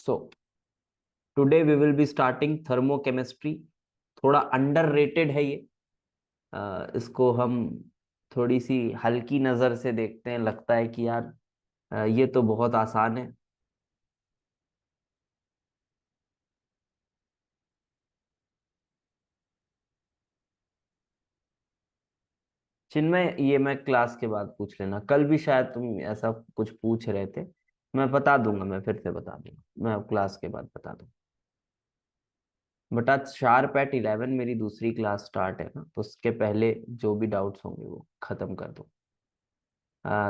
So today we will be starting thermochemistry. थोड़ा underrated है ये। इसको हम थोड़ी सी हल्की नजर से देखते हैं, लगता है कि यार ये तो बहुत आसान है। चिन्मय, ये मैं क्लास के बाद पूछ लेना, कल भी शायद तुम ऐसा कुछ पूछ रहे थे। मैं बता दूंगा, मैं फिर से बता दूंगा, मैं अब क्लास के बाद बता दूंगा। बट आज शार्प एट 11 मेरी दूसरी क्लास स्टार्ट है ना, तो उसके पहले जो भी डाउट्स होंगे वो खत्म कर दो।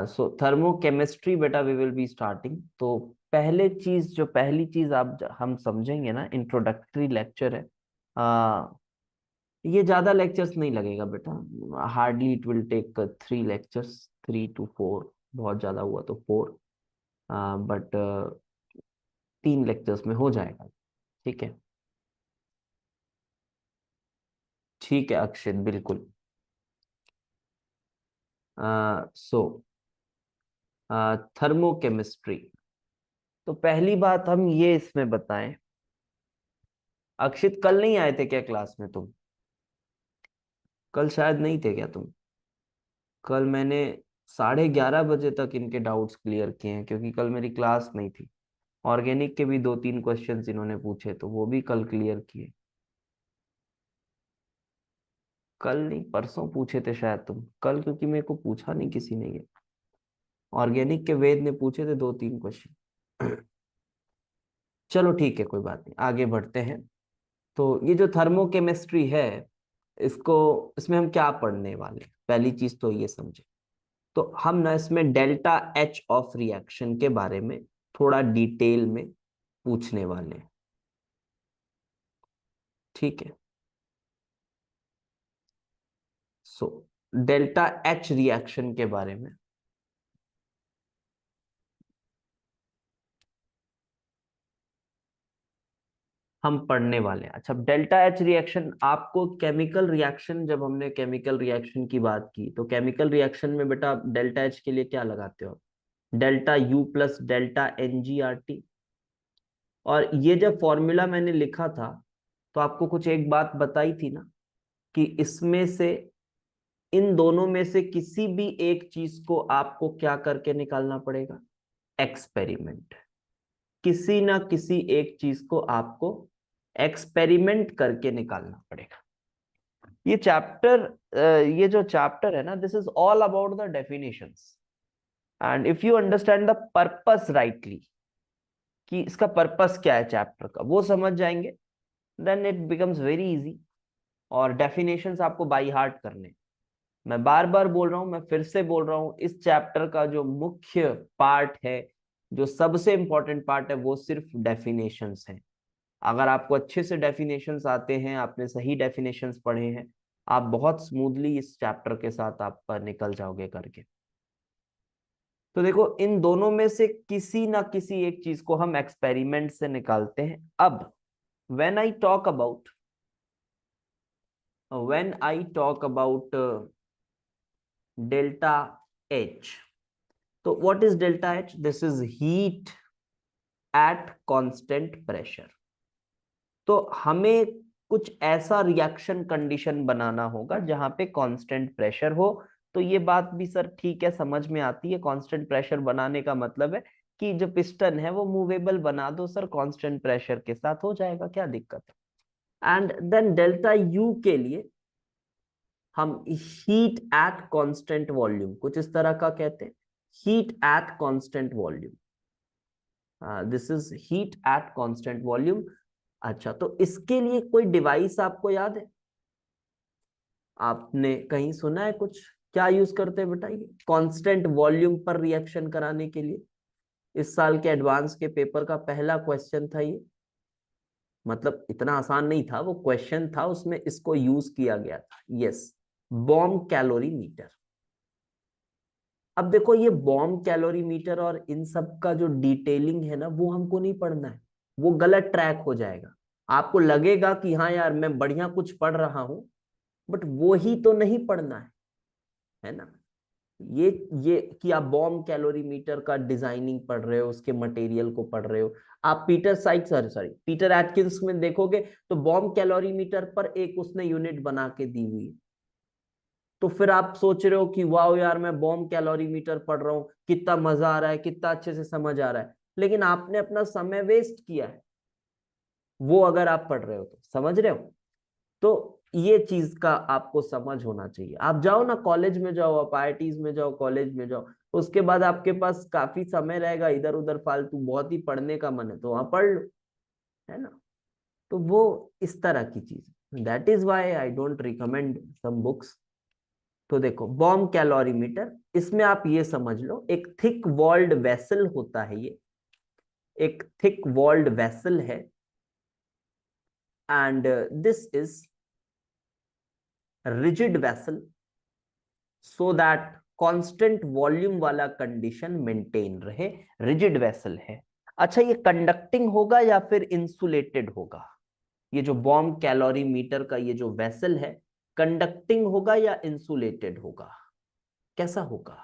सो थर्मोकेमिस्ट्री बेटा वी विल बी स्टार्टिंग। तो पहली चीज हम समझेंगे ना, इंट्रोडक्टरी लेक्चर है। ये ज्यादा लेक्चर्स नहीं लगेगा बेटा, hardly it will take 3 lectures, 3 to 4, बहुत ज्यादा हुआ तो 4। बट 3 लेक्चर्स में हो जाएगा। ठीक है। ठीक है अक्षित, बिल्कुल। सो थर्मोकेमिस्ट्री। तो पहली बात हम ये इसमें बताएं, अक्षित कल नहीं आए थे क्या क्लास में तुम? कल शायद नहीं थे क्या तुम? कल मैंने 11:30 बजे तक इनके डाउट्स क्लियर किए हैं, क्योंकि कल मेरी क्लास नहीं थी। ऑर्गेनिक के भी 2-3 क्वेश्चंस इन्होंने पूछे, तो वो भी कल क्लियर किए। कल नहीं, परसों पूछे थे शायद तुम कल, क्योंकि मेरे को पूछा नहीं किसी ने ये। ऑर्गेनिक के वेद ने पूछे थे 2-3 क्वेश्चन। चलो ठीक है, कोई बात नहीं, आगे बढ़ते हैं। तो ये जो थर्मोकेमिस्ट्री है, इसको इसमें हम क्या पढ़ने वाले हैं, पहली चीज तो ये समझे। तो हम ना इसमें डेल्टा एच ऑफ रिएक्शन के बारे में थोड़ा डिटेल में पूछने वाले हैं। ठीक है। सो डेल्टा एच रिएक्शन के बारे में हम पढ़ने वाले हैं। अच्छा, डेल्टा एच रिएक्शन आपको केमिकल रिएक्शन, जब हमने केमिकल रिएक्शन की बात की, तो केमिकल रिएक्शन में बेटा डेल्टा एच के लिए क्या लगाते हो? Delta U plus delta n g R T. और ये जब फॉर्मूला मैंने लिखा था, तो आपको कुछ एक बात बताई थी ना, कि इसमें से, इन दोनों में से किसी भी एक चीज को आपको क्या करके निकालना पड़ेगा? एक्सपेरिमेंट। किसी ना किसी एक चीज को आपको एक्सपेरिमेंट करके निकालना पड़ेगा। ये चैप्टर, ये जो चैप्टर है ना, this is all about the definitions. And if you understand the purpose rightly, कि इसका पर्पस क्या है चैप्टर का, वो समझ जाएंगे, then it becomes very easy. और डेफिनेशंस आपको बाई हार्ट करने। मैं बार बार बोल रहा हूं, मैं फिर से बोल रहा हूं, इस चैप्टर का जो मुख्य पार्ट है, जो सबसे इंपॉर्टेंट पार्ट है, वो सिर्फ डेफिनेशंस है। अगर आपको अच्छे से डेफिनेशंस आते हैं, आपने सही डेफिनेशंस पढ़े हैं, आप बहुत स्मूथली इस चैप्टर के साथ आप निकल जाओगे करके। तो देखो, इन दोनों में से किसी ना किसी एक चीज को हम एक्सपेरिमेंट से निकालते हैं। अब when I talk about when I talk about delta H, तो what is delta H? This is heat at constant pressure. तो हमें कुछ ऐसा रिएक्शन कंडीशन बनाना होगा जहां पे कांस्टेंट प्रेशर हो। तो ये बात भी सर ठीक है, समझ में आती है। कांस्टेंट प्रेशर बनाने का मतलब है कि जो पिस्टन है वो मूवेबल बना दो सर, कांस्टेंट प्रेशर के साथ हो जाएगा, क्या दिक्कत है। एंड देन डेल्टा यू के लिए हम हीट एट कांस्टेंट वॉल्यूम, कुछ इस तरह का कहते हैं, heat at constant volume. This is heat at constant volume. अच्छा, तो इसके लिए कोई डिवाइस आपको याद है? आपने कहीं सुना है कुछ? क्या यूज करते हैं बेटा ये कांस्टेंट वॉल्यूम पर रिएक्शन कराने के लिए? इस साल के एडवांस के पेपर का पहला क्वेश्चन था ये। मतलब इतना आसान नहीं था, वो क्वेश्चन था, उसमें इसको यूज किया गया था। Yes, bomb calorimeter. अब देखो, ये बॉम्ब कैलोरीमीटर और इन सब का जो डिटेलिंग है ना, वो हमको नहीं पढ़ना है। वो गलत ट्रैक हो जाएगा। आपको लगेगा कि हाँ यार मैं बढ़िया कुछ पढ़ रहा हूं, बट वो ही तो नहीं पढ़ना है ना। ये कि आप बॉम्ब कैलोरीमीटर का डिजाइनिंग पढ़ रहे हो, उसके मटेरियल को पढ़ रहे हो। आप Peter Sikes sorry Peter Atkins में देखोगे तो बॉम्ब कैलोरीमीटर पर एक उसने यूनिट बना के दी हुई है। तो फिर आप सोच रहे हो कि वाह यार, मैं बॉम्ब कैलोरीमीटर पढ़ रहा हूं, कितना मजा आ रहा है, कितना अच्छे से समझ आ रहा है, लेकिन आपने अपना समय वेस्ट किया है वो, अगर आप पढ़ रहे हो तो। समझ रहे हो? तो ये चीज का आपको समझ होना चाहिए। आप जाओ ना कॉलेज में जाओ, आप आईआईटीज में जाओ, कॉलेज में जाओ, उसके बाद आपके पास काफी समय रहेगा, इधर उधर फालतू बहुत ही पढ़ने का मन है तो वहां पढ़ लो, है ना। तो वो इस तरह की चीज, that is why I don't recommend some books. तो देखो बॉम्ब कैलोरीमीटर, इसमें आप ये समझ लो एक थिक वॉल्ड वेसल होता है, ये एक थिक वॉल्ड वेसल है, and this is rigid vessel so that constant volume वाला कंडीशन मेंटेन रहे, रिजिड वेसल है। अच्छा, ये कंडक्टिंग होगा या फिर इंसुलेटेड होगा? ये जो बॉम्ब कैलोरीमीटर का ये जो वेसल है, कंडक्टिंग होगा या इंसुलेटेड होगा, कैसा होगा?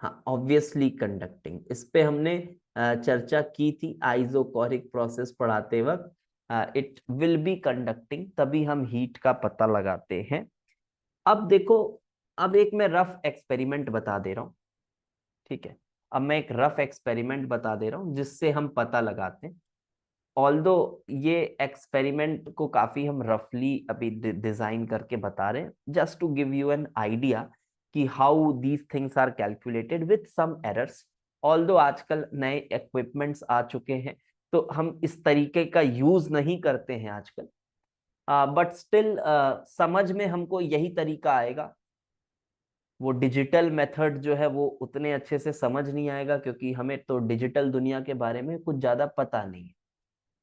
हाँ, ऑब्वियसली कंडक्टिंग। इस पे हमने चर्चा की थी आइसोकोरिक प्रोसेस पढ़ाते वक्त। इट विल बी कंडक्टिंग, तभी हम हीट का पता लगाते हैं। अब देखो, अब एक मैं रफ एक्सपेरिमेंट बता दे रहा हूँ, ठीक है। अब मैं एक रफ एक्सपेरिमेंट बता दे रहा हूँ जिससे हम पता लगाते हैं। ऑल्दो ये एक्सपेरिमेंट को काफी हम रफली अभी डिजाइन करके बता रहे हैं, just to give you an idea कि how these things are calculated with some errors. Although आजकल नए इक्विपमेंट्स आ चुके हैं तो हम इस तरीके का यूज नहीं करते हैं आजकल, बट स्टिल समझ में हमको यही तरीका आएगा। वो डिजिटल मेथड जो है वो उतने अच्छे से समझ नहीं आएगा, क्योंकि हमें तो डिजिटल दुनिया के बारे में कुछ ज्यादा पता नहीं है।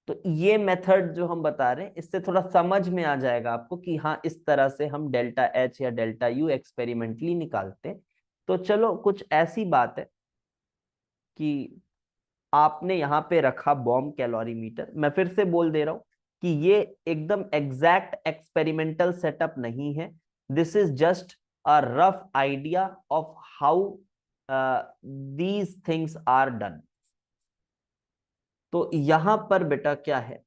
तो ये मेथड जो हम बता रहे हैं, इससे थोड़ा समझ में आ जाएगा आपको कि हाँ, इस तरह से हम डेल्टा एच या डेल्टा यू एक्सपेरिमेंटली निकालते हैं। तो चलो, कुछ ऐसी बात है कि आपने यहाँ पे रखा बॉम्ब कैलोरीमीटर। मैं फिर से बोल दे रहा हूँ कि ये एकदम एग्जैक्ट एक्सपेरिमेंटल सेटअप नहीं है, this is just a rough idea of how these things are done. तो यहां पर बेटा क्या है,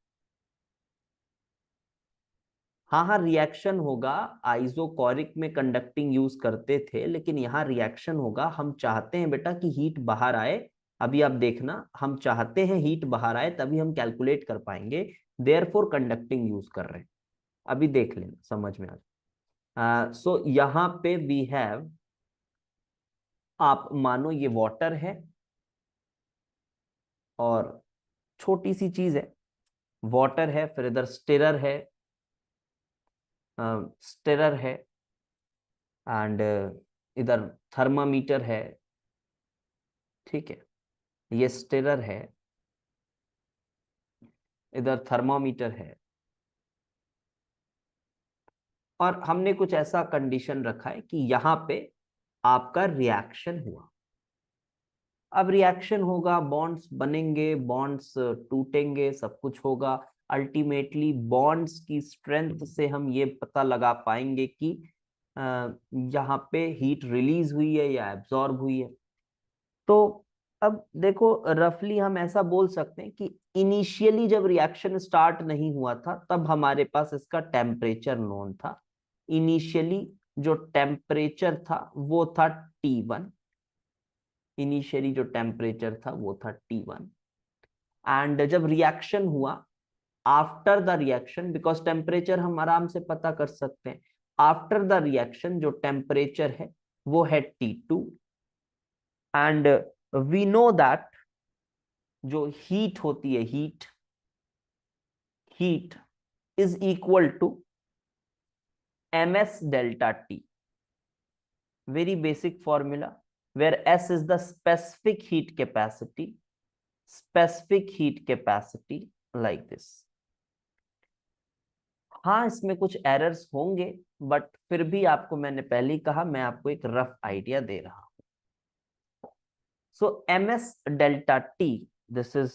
हाँ हाँ रिएक्शन होगा। आइसोकोरिक में कंडक्टिंग यूज करते थे, लेकिन यहाँ रिएक्शन होगा। हम चाहते हैं बेटा कि हीट बाहर आए। अभी आप देखना, हम चाहते हैं हीट बाहर आए, तभी हम कैलकुलेट कर पाएंगे, देयरफॉर कंडक्टिंग यूज कर रहे हैं। अभी देख लेना, समझ में आ जाए। सो यहाँ पे वी हैव, आप मानो ये वाटर है और छोटी सी चीज है, वाटर है, फिर इधर स्टिरर है, स्टिरर है, एंड इधर थर्मामीटर है, ठीक है। ये स्टिरर है, इधर थर्मामीटर है, और हमने कुछ ऐसा कंडीशन रखा है कि यहाँ पे आपका रिएक्शन हुआ। अब रिएक्शन होगा, बॉन्ड्स बनेंगे, बॉन्ड्स टूटेंगे, सब कुछ होगा। अल्टीमेटली बॉन्ड्स की स्ट्रेंथ से हम ये पता लगा पाएंगे कि यहाँ पे हीट रिलीज हुई है या एब्जॉर्ब हुई है। तो अब देखो, रफली हम ऐसा बोल सकते हैं कि इनिशियली जब रिएक्शन स्टार्ट नहीं हुआ था, तब हमारे पास इसका टेम्परेचर नोन था। इनिशियली जो टेम्परेचर था वो था T1। इनिशियली जो टेम्परेचर था वो था T1। एंड जब रिएक्शन हुआ, after the reaction, because temperature हम आराम से पता कर सकते हैं, आफ्टर द रिएक्शन जो टेम्परेचर है वो है T2। And we know that जो हीट होती है, heat is equal to ms delta T। Very basic formula, where S is the specific heat capacity, specific heat capacity, like this. हाँ, इसमें कुछ एरर्स होंगे, बट फिर भी आपको मैंने पहले ही कहा, मैं आपको एक रफ आइडिया दे रहा हूं। सो ms delta T, this is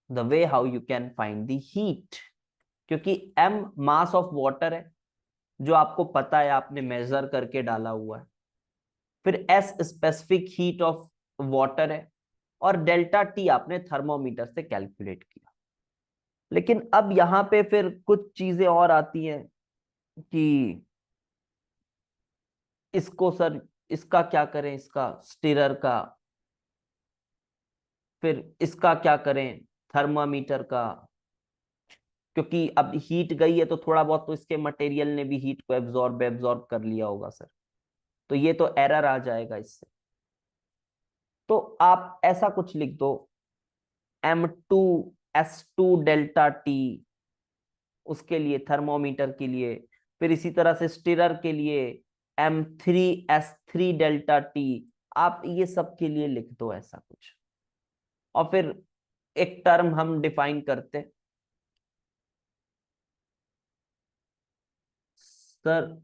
the way how you can find the heat. क्योंकि m मास ऑफ वाटर है, जो आपको पता है, आपने मेजर करके डाला हुआ है। फिर S specific heat of water है, और डेल्टा टी आपने थर्मोमीटर से कैलकुलेट किया। लेकिन अब यहां पे फिर कुछ चीजें और आती हैं कि इसको सर, इसका क्या करें, इसका स्टिरर का, फिर इसका क्या करें थर्मामीटर का, क्योंकि अब हीट गई है तो थोड़ा बहुत तो इसके मटेरियल ने भी हीट को एब्जॉर्ब कर लिया होगा सर, तो ये तो एरर आ जाएगा इससे। तो आप ऐसा कुछ लिख दो, M2S2 डेल्टा टी उसके लिए, थर्मोमीटर के लिए। फिर इसी तरह से स्टिरर के लिए M3S3 डेल्टा टी, आप ये सब के लिए लिख दो ऐसा कुछ। और फिर एक टर्म हम डिफाइन करते हैं सर,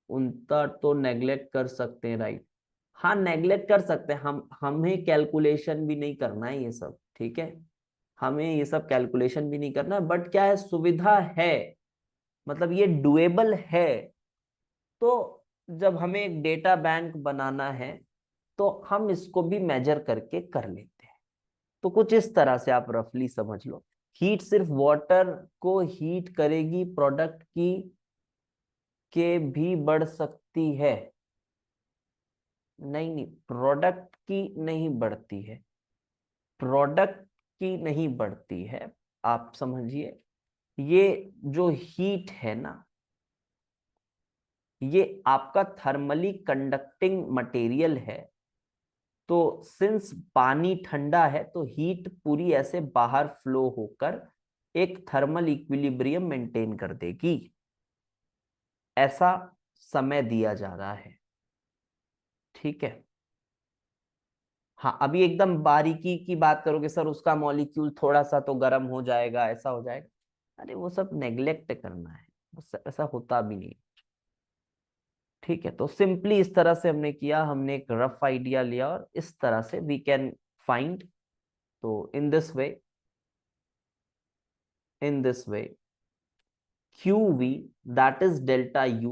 उनका तो नेग्लेक्ट कर सकते हैं, राइट। हाँ नेग्लेक्ट कर सकते हैं, हम हमें कैलकुलेशन भी नहीं करना है ये सब, ठीक है, हमें ये सब कैलकुलेशन भी नहीं करना है, बट क्या है, सुविधा है, मतलब ये डुएबल है। तो जब हमें एक डेटा बैंक बनाना है तो हम इसको भी मेजर करके कर लेते हैं। तो कुछ इस तरह से आप रफली समझ लो, हीट सिर्फ वाटर को हीट करेगी, प्रोडक्ट की के भी बढ़ सकती है, नहीं नहीं, प्रोडक्ट की नहीं बढ़ती है, प्रोडक्ट की नहीं बढ़ती है। आप समझिए, ये जो हीट है ना, ये आपका थर्मली कंडक्टिंग मटेरियल है। तो सिंस पानी ठंडा है तो हीट पूरी ऐसे बाहर फ्लो होकर एक थर्मल इक्विलिब्रियम मेंटेन कर देगी, ऐसा समय दिया जा रहा है, ठीक है। हाँ अभी एकदम बारीकी की बात करोगे सर, उसका मॉलिक्यूल थोड़ा सा तो गर्म हो जाएगा, ऐसा हो जाएगा, अरे वो सब नेग्लेक्ट करना है, ऐसा होता भी नहीं, ठीक है। तो सिंपली इस तरह से हमने किया, हमने एक रफ आइडिया लिया और इस तरह से वी कैन फाइंड। तो in this way QV, that is delta U,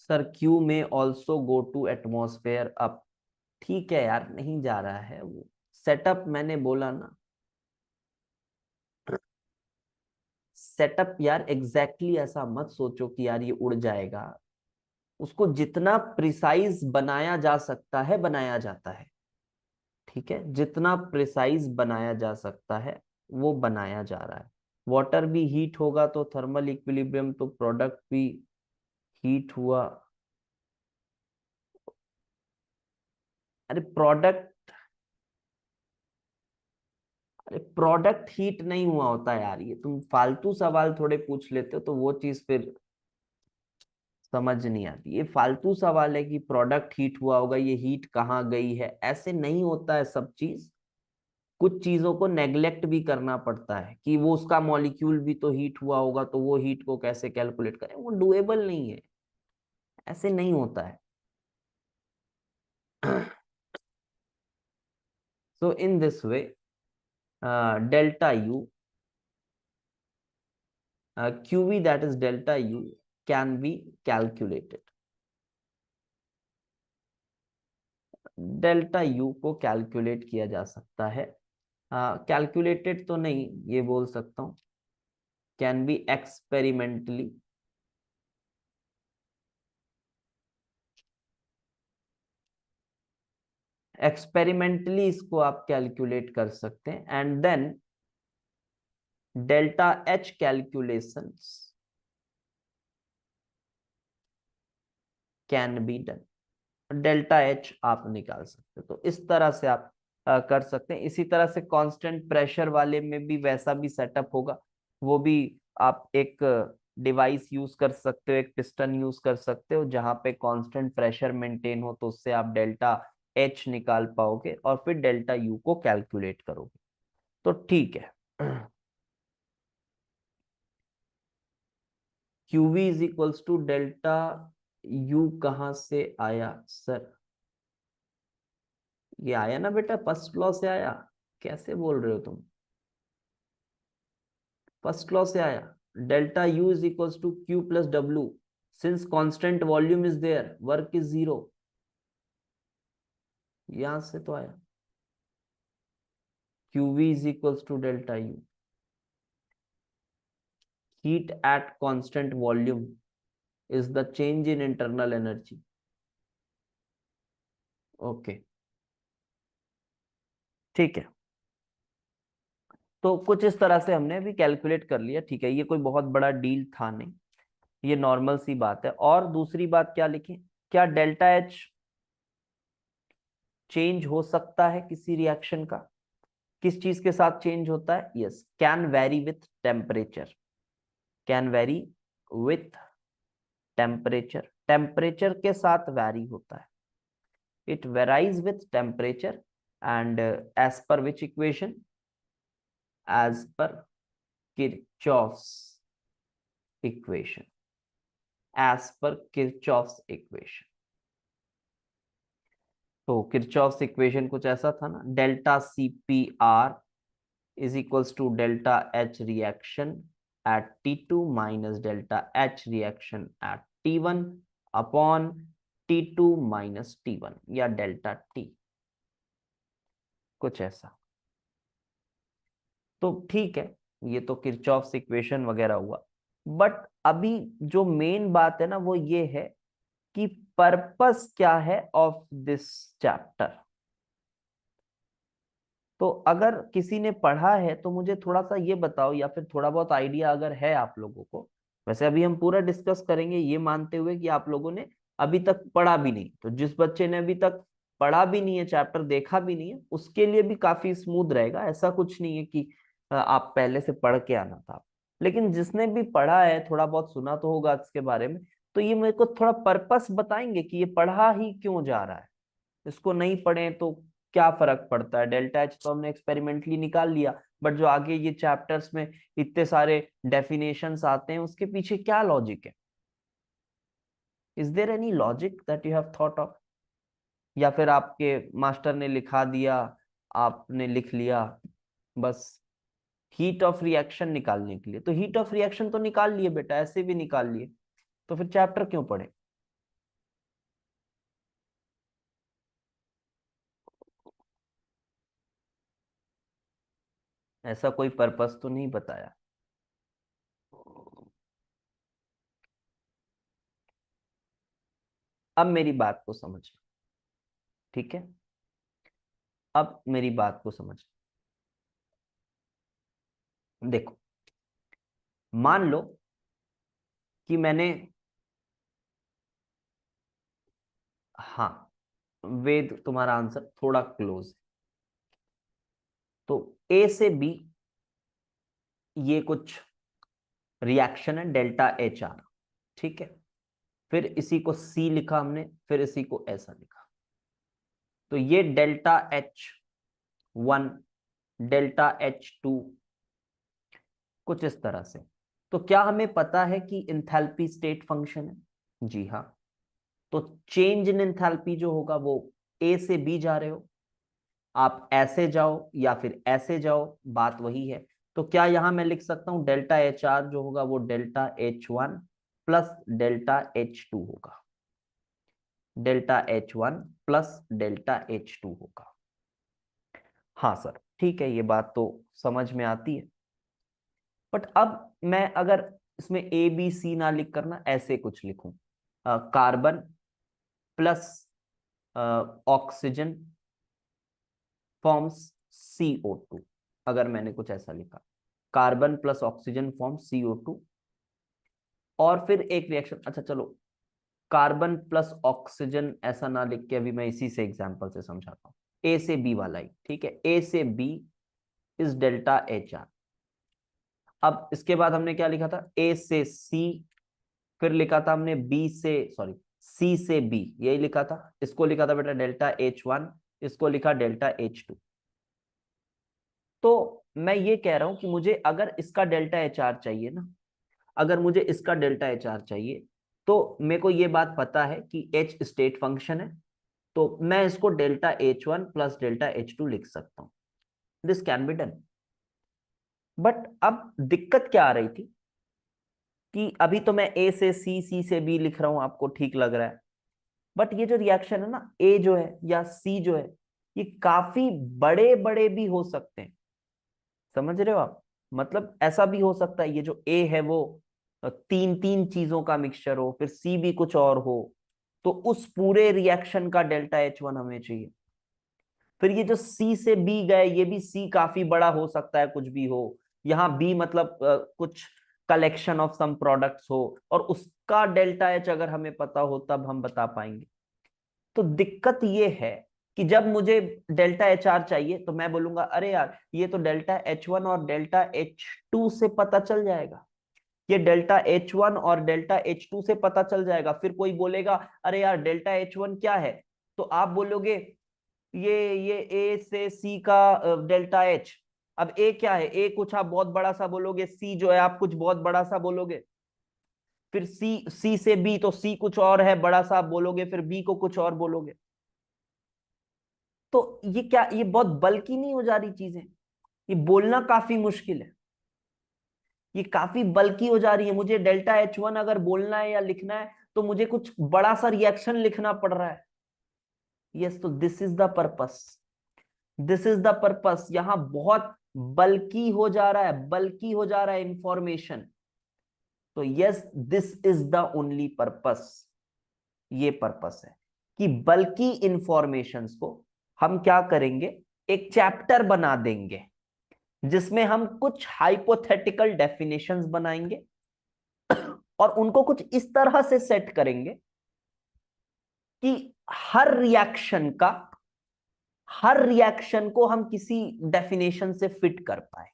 sir Q में also go to atmosphere up, ठीक है यार, नहीं जा रहा है वो सेटअप, मैंने बोला ना सेटअप यार, एग्जैक्टली ऐसा मत सोचो कि यार ये उड़ जाएगा, उसको जितना प्रिसाइज बनाया जा सकता है बनाया जाता है, ठीक है, जितना प्रिसाइज बनाया जा सकता है वो बनाया जा रहा है। वाटर भी हीट होगा तो थर्मल इक्विलिब्रियम, तो प्रोडक्ट भी हीट हुआ, अरे प्रोडक्ट, अरे प्रोडक्ट हीट नहीं हुआ होता यार, ये तुम फालतू सवाल थोड़े पूछ लेते हो तो वो चीज फिर समझ नहीं आती। ये फालतू सवाल है कि प्रोडक्ट हीट हुआ होगा, ये हीट कहाँ गई है, ऐसे नहीं होता है सब चीज। कुछ चीजों को नेग्लेक्ट भी करना पड़ता है कि वो उसका मॉलिक्यूल भी तो हीट हुआ होगा, तो वो हीट को कैसे कैलकुलेट करें, वो डुएबल नहीं है, ऐसे नहीं होता है। So in this way delta U, QV, that is delta U, can be calculated। Delta U को कैलकुलेट किया जा सकता है, कैलकुलेटेड तो नहीं ये बोल सकता हूँ, कैन बी एक्सपेरिमेंटली, एक्सपेरिमेंटली इसको आप कैलकुलेट कर सकते हैं, and then delta H calculations can be done, delta H आप निकाल सकते हो। तो इस तरह से आप कर सकते हैं। इसी तरह से कांस्टेंट प्रेशर वाले में भी वैसा भी सेटअप होगा, वो भी आप एक डिवाइस यूज कर सकते हो, एक पिस्टन यूज कर सकते हो जहां पे कांस्टेंट प्रेशर मेंटेन हो, तो उससे आप डेल्टा एच निकाल पाओगे और फिर डेल्टा यू को कैलकुलेट करोगे। तो ठीक है, QV is equals to delta U कहां से आया सर, ये आया ना बेटा, फर्स्ट लॉ से आया, कैसे बोल रहे हो तुम, फर्स्ट लॉ से आया। Delta U is equals to Q plus W, since constant volume is there, work is zero. यहां से तो आया QV is equals to delta U. Heat at constant volume is the change in internal energy. Okay, ठीक है। तो कुछ इस तरह से हमने अभी कैलकुलेट कर लिया, ठीक है। ये कोई बहुत बड़ा डील था नहीं, ये नॉर्मल सी बात है। और दूसरी बात क्या लिखें, क्या डेल्टा एच चेंज हो सकता है किसी रिएक्शन का? किस चीज के साथ चेंज होता है? Yes, can vary with temperature, can vary with temperature, temperature के साथ वैरी होता है। It varies with temperature and as per which equation? As per Kirchhoff's equation, as per Kirchhoff's equation. तो किरचॉफ्स इक्वेशन कुछ ऐसा था ना, delta CPR is equals to delta H reaction at T2 minus delta H reaction at T1 upon T2 minus T1 या delta T, कुछ ऐसा। तो ठीक है, ये तो किरचॉफ्स इक्वेशन वगैरह हुआ। बट अभी जो मेन बात है ना वो ये है कि पर्पस क्या है ऑफ दिस चैप्टर। तो अगर किसी ने पढ़ा है तो मुझे थोड़ा सा ये बताओ, या फिर थोड़ा बहुत आइडिया अगर है आप लोगों को। वैसे अभी हम पूरा डिस्कस करेंगे ये मानते हुए कि आप लोगों ने अभी तक पढ़ा भी नहीं। तो जिस बच्चे ने अभी तक पढ़ा भी नहीं है, चैप्टर देखा भी नहीं है, उसके लिए भी काफी स्मूथ रहेगा। ऐसा कुछ नहीं है कि आप पहले से पढ़ के आना था। लेकिन जिसने भी पढ़ा है, थोड़ा बहुत सुना तो होगा इसके बारे में, तो ये मेरे को थोड़ा पर्पस बताएंगे कि ये पढ़ा ही क्यों जा रहा है। इसको नहीं पढ़े तो क्या फर्क पड़ता है? डेल्टा एच तो हमने एक्सपेरिमेंटली निकाल लिया, बट जो आगे ये चैप्टर्स में इतने सारे डेफिनेशंस आते हैं, उसके पीछे क्या लॉजिक है? Is there any logic that you have thought of? या फिर आपके मास्टर ने लिखा दिया, आपने लिख लिया बस हीट ऑफ रिएक्शन निकालने के लिए? तो हीट ऑफ रिएक्शन तो निकाल लिए बेटा, ऐसे भी निकाल लिए, तो फिर चैप्टर क्यों पढ़े? ऐसा कोई पर्पस तो नहीं बताया। अब मेरी बात को समझ, ठीक है, अब मेरी बात को समझ। देखो, मान लो कि मैंने, हाँ, वेद तुम्हारा आंसर थोड़ा क्लोज है। तो ए से बी ये कुछ रिएक्शन है, डेल्टा एच आर, ठीक है। फिर इसी को सी लिखा हमने, फिर इसी को ऐसा लिखा। तो ये डेल्टा H1, डेल्टा H2, कुछ इस तरह से। तो क्या हमें पता है कि इंथैल्पी स्टेट फंक्शन है? जी हाँ। तो चेंज इन इंथैल्पी जो होगा वो ए से बी जा रहे हो, आप ऐसे जाओ या फिर ऐसे जाओ, बात वही है। तो क्या यहां मैं लिख सकता हूं डेल्टा एच आर जो होगा वो delta H1 plus delta H2 होगा, delta H1 plus delta H2 होगा। हाँ सर, ठीक है, ये बात तो समझ में आती है। बट अब मैं अगर इसमें ABC ना लिख कर ना ऐसे कुछ लिखूं, carbon plus oxygen forms CO2, अगर मैंने कुछ ऐसा लिखा, carbon plus oxygen forms CO2, और फिर एक रिएक्शन, अच्छा चलो कार्बन प्लस ऑक्सीजन ऐसा ना लिख के अभी मैं इसी से एग्जांपल से समझाता हूँ, ए से बी वाला ही, ठीक है। ए से B is delta H R. अब इसके बाद हमने क्या लिखा था? ए से सी, फिर लिखा था हमने बी से, सॉरी, सी से बी, यही लिखा था। इसको लिखा था बेटा डेल्टा H1, इसको लिखा डेल्टा H2। तो मैं ये कह रहा हूं कि मुझे अगर इसका डेल्टा एच आर चाहिए ना, अगर मुझे इसका डेल्टा एच आर चाहिए, तो मेरे को ये बात पता है कि H स्टेट फंक्शन है, तो मैं इसको delta H1 plus delta H2 लिख सकता हूं। This can be done. But अब दिक्कत क्या आ रही थी कि अभी तो मैं ए से सी, सी से बी लिख रहा हूं, आपको ठीक लग रहा है, बट ये जो रिएक्शन है ना, ए जो है या सी जो है, ये काफी बड़े बड़े भी हो सकते हैं। समझ रहे हो आप? मतलब ऐसा भी हो सकता है ये जो ए है वो तीन तीन चीजों का मिक्सचर हो, फिर सी भी कुछ और हो, तो उस पूरे रिएक्शन का डेल्टा H1 हमें चाहिए। फिर ये जो सी से बी गए, ये भी सी काफी बड़ा हो सकता है, कुछ भी हो। यहाँ बी मतलब कुछ कलेक्शन ऑफ सम प्रोडक्ट्स हो, और उसका डेल्टा एच अगर हमें पता हो तब हम बता पाएंगे। तो दिक्कत ये है कि जब मुझे डेल्टा एच आर चाहिए तो मैं बोलूंगा अरे यार ये तो डेल्टा H1 और डेल्टा H2 से पता चल जाएगा, ये डेल्टा H1 और डेल्टा H2 से पता चल जाएगा। फिर कोई बोलेगा अरे यार डेल्टा H1 क्या है, तो आप बोलोगे ये ए से सी का डेल्टा एच। अब ए क्या है, ए कुछ आप बहुत बड़ा सा बोलोगे, सी जो है आप कुछ बहुत बड़ा सा बोलोगे, फिर सी से बी, तो सी कुछ और है बड़ा सा आप बोलोगे, फिर बी को कुछ और बोलोगे। तो ये क्या, ये बहुत बल्कि नहीं हो जा रही चीजें? ये बोलना काफी मुश्किल है, ये काफी बल्कि हो जा रही है। मुझे डेल्टा H1 अगर बोलना है या लिखना है तो मुझे कुछ बड़ा सा रिएक्शन लिखना पड़ रहा है। यस, तो this is the purpose, this is the purpose. यहां बहुत बल्कि हो जा रहा है, बल्कि हो जा रहा है इंफॉर्मेशन। तो yes, this is the only purpose. ये पर्पस है कि बल्कि इंफॉर्मेशंस को हम क्या करेंगे, एक चैप्टर बना देंगे जिसमें हम कुछ हाइपोथेटिकल डेफिनेशंस बनाएंगे और उनको कुछ इस तरह से सेट करेंगे कि हर रिएक्शन का, हर रिएक्शन को हम किसी डेफिनेशन से फिट कर पाए,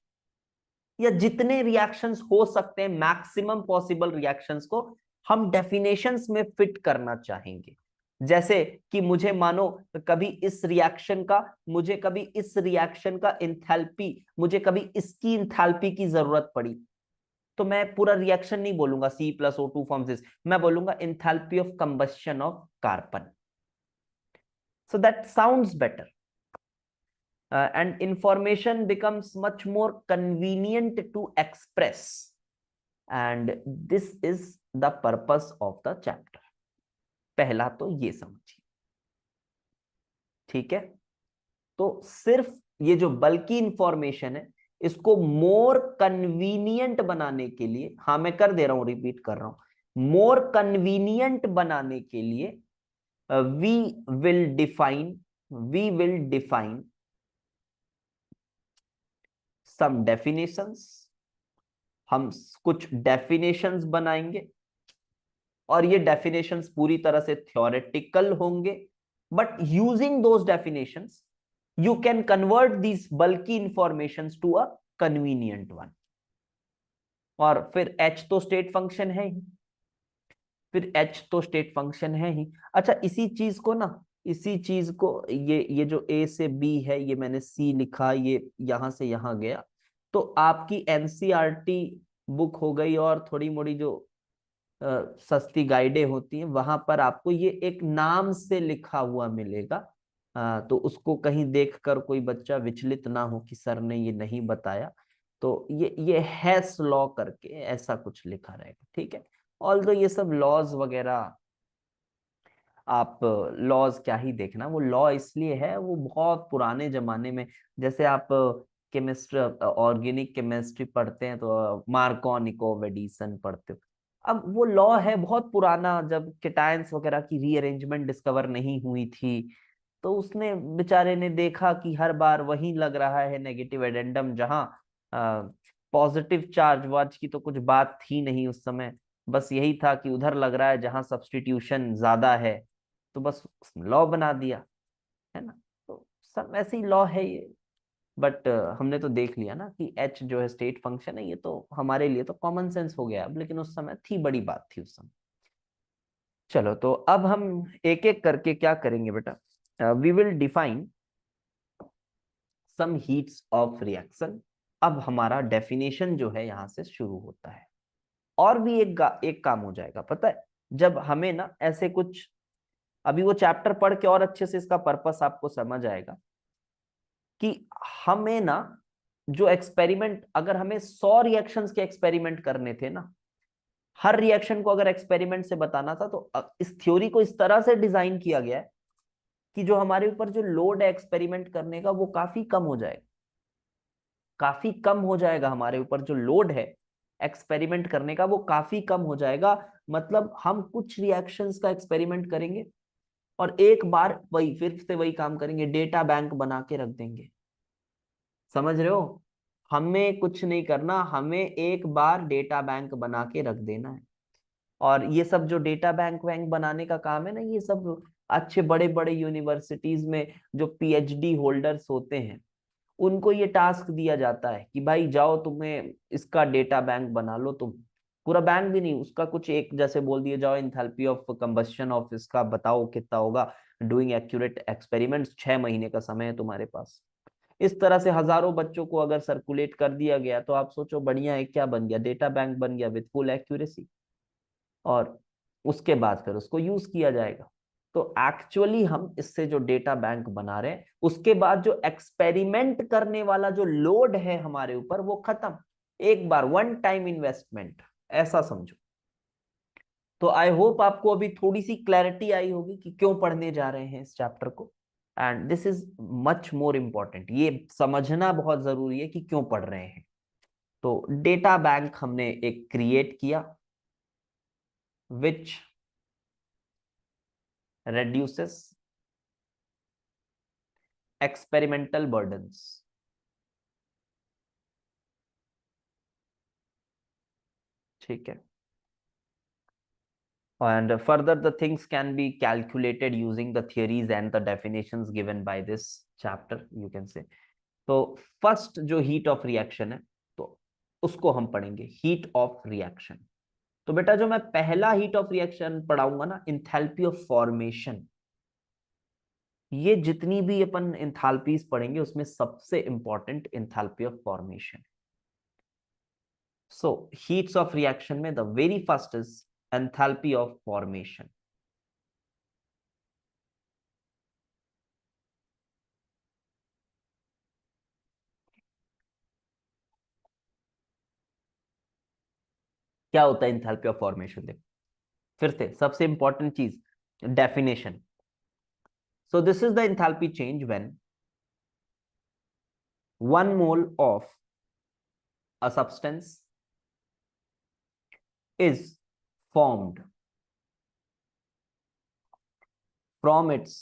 या जितने रिएक्शंस हो सकते हैं मैक्सिमम पॉसिबल रिएक्शंस को हम डेफिनेशंस में फिट करना चाहेंगे। जैसे कि मुझे मानो कभी इस रिएक्शन का, मुझे कभी इस रिएक्शन का इंथैल्पी, मुझे कभी इसकी इंथैल्पी की जरूरत पड़ी, तो मैं पूरा रिएक्शन नहीं बोलूंगा C+O2 फॉर्म्स दिस, मैं बोलूंगा enthalpy of combustion of carbon. So that sounds better, and information becomes much more convenient to express, and this is the purpose of the chapter। पहला तो ये समझिए, ठीक है? तो सिर्फ ये जो बल्कि इंफॉर्मेशन है, इसको मोर कन्वीनियंट बनाने के लिए, हाँ मैं कर दे रहा हूं, रिपीट कर रहा हूं, मोर कन्वीनियंट बनाने के लिए we will define, we will define some definitions, हम कुछ डेफिनेशंस बनाएंगे, और ये डेफिनेशंस पूरी तरह से थ्योरेटिकल होंगे, but using those definitions you can convert these बल्कि informations to a convenient one. और फिर एच तो स्टेट फंक्शन है ही, फिर एच तो स्टेट फंक्शन है ही। अच्छा, इसी चीज को ना, इसी चीज को, ये जो ए से बी है, ये मैंने सी लिखा, ये यहां से यहां गया, तो आपकी एनसीईआरटी बुक हो गई और थोड़ी मोड़ी जो सस्ती गाइडें होती हैं, वहां पर आपको ये एक नाम से लिखा हुआ मिलेगा। तो उसको कहीं देखकर कोई बच्चा विचलित ना हो कि सर ने ये नहीं बताया। तो ये हैस लॉ करके ऐसा कुछ लिखा रहेगा, ठीक है? ऑल्दो ये सब लॉज वगैरह, आप लॉज क्या ही देखना, वो लॉ इसलिए है, वो बहुत पुराने जमाने में, जैसे आप केमिस्ट्री, ऑर्गेनिक केमिस्ट्री पढ़ते हैं तो मार्कोनिको एडिशन पढ़ते हो। अब वो लॉ है बहुत पुराना, जब केटायंस वगैरह की रीअरेंजमेंट डिस्कवर नहीं हुई थी, तो उसने बेचारे ने देखा कि हर बार वही लग रहा है नेगेटिव एडेंडम, जहां पॉजिटिव चार्ज वार्ज की तो कुछ बात थी नहीं उस समय, बस यही था कि उधर लग रहा है जहां सब्स्टिट्यूशन ज्यादा है, तो बस लॉ बना दिया, है ना? तो सब ऐसे ही लॉ है ये। बट हमने तो देख लिया ना कि एच जो है स्टेट फंक्शन है, ये तो हमारे लिए तो कॉमन सेंस हो गया अब, लेकिन उस समय थी, बड़ी बात थी उस समय। चलो, तो अब हम एक एक करके क्या करेंगे बेटा, we will define some heats of reaction. अब हमारा डेफिनेशन जो है यहां से शुरू होता है। और भी एक काम हो जाएगा, पता है, जब हमें ना ऐसे कुछ, अभी वो चैप्टर पढ़ के और अच्छे से इसका पर्पस आपको समझ आएगा कि हमें ना जो एक्सपेरिमेंट, अगर हमें 100 रिएक्शंस के एक्सपेरिमेंट करने थे ना, हर रिएक्शन को अगर एक्सपेरिमेंट से बताना था तो इस थ्योरी को इस तरह से डिजाइन किया गया है कि जो हमारे ऊपर जो लोड है एक्सपेरिमेंट करने का वो काफी कम हो जाएगा, काफी कम हो जाएगा। हमारे ऊपर जो लोड है एक्सपेरिमेंट करने का वो काफी कम हो जाएगा। मतलब हम कुछ रिएक्शंस का एक्सपेरिमेंट करेंगे और एक बार वही फिर से वही काम करेंगे, डेटा बैंक बना के रख देंगे। समझ रहे हो? हमें कुछ नहीं करना, हमें एक बार डेटा बैंक बना के रख देना है। और ये सब जो डेटा बैंक वैंक बनाने का काम है ना, ये सब अच्छे बड़े बड़े यूनिवर्सिटीज में जो पीएचडी होल्डर्स होते हैं उनको ये टास्क दिया जाता है कि भाई जाओ तुम्हें इसका डेटा बैंक बना लो तुम। पूरा बैंक भी नहीं, उसका कुछ एक जैसे बोल दिया, जाओ इंथैल्पी ऑफ कंबस्शन ऑफ इसका बताओ कितना होगा, डूइंग एक्यूरेट एक्सपेरिमेंट्स, 6 महीने का समय है तुम्हारे पास। इस तरह से हजारों बच्चों को अगर सर्कुलेट कर दिया गया तो आप सोचो बढ़िया है, क्या बन गया, डेटा बैंक बन गया विथ फुल एक्यूरेसी। और उसके बाद फिर उसको यूज किया जाएगा। तो एक्चुअली हम इससे जो डेटा बैंक बना रहे हैं उसके बाद जो एक्सपेरिमेंट करने वाला जो लोड है हमारे ऊपर वो खत्म, एक बार वन टाइम इन्वेस्टमेंट, ऐसा समझो। तो आई होप आपको अभी थोड़ी सी क्लैरिटी आई होगी कि क्यों पढ़ने जा रहे हैं इस चैप्टर को। And this is much more important, ये समझना बहुत जरूरी है कि क्यों पढ़ रहे हैं। तो डेटा बैंक हमने एक क्रिएट किया विच reduces experimental burdens। ठीक है। And further the things can be calculated using the theories and the definitions given by this chapter, you can say। तो फर्स्ट जो हीट ऑफ रिएक्शन है तो उसको हम पढ़ेंगे, हीट ऑफ रिएक्शन। तो बेटा जो मैं पहला हीट ऑफ रिएक्शन पढ़ाऊंगा ना, इंथैल्पी ऑफ फॉर्मेशन, ये जितनी भी अपन इंथैल्पीज पढ़ेंगे उसमें सबसे important enthalpy of formation. So heats of reaction में the very first is enthalpy of formation। क्या होता है इंथैल्पी ऑफ फॉर्मेशन? देखो फिर से सबसे इंपॉर्टेंट चीज, definition. So this is the enthalpy change when 1 mole of a substance is formed from its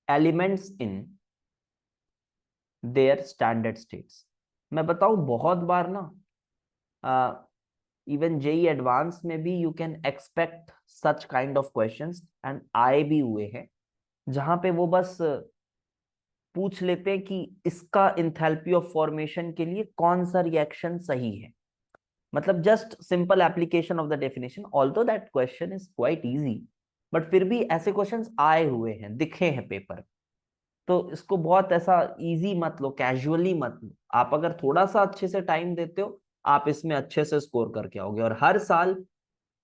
elements in their standard states। मैं बताऊं बहुत बार ना, इवन जेई एडवांस में भी you can expect such kind of questions, and आए भी हुए हैं जहां पे वो बस पूछ लेते हैं कि इसका इंथैल्पी ऑफ फॉर्मेशन के लिए कौन सा रिएक्शन सही है। मतलब just simple application of the definition, although that question is quite easy, but फिर भी ऐसे क्वेश्चंस आए हुए हैं, दिखे हैं पेपर। तो इसको बहुत ऐसा इजी मत लो, कैजुअली मत लो। आप अगर थोड़ा सा अच्छे से टाइम देते हो आप इसमें अच्छे से स्कोर करके आओगे, और हर साल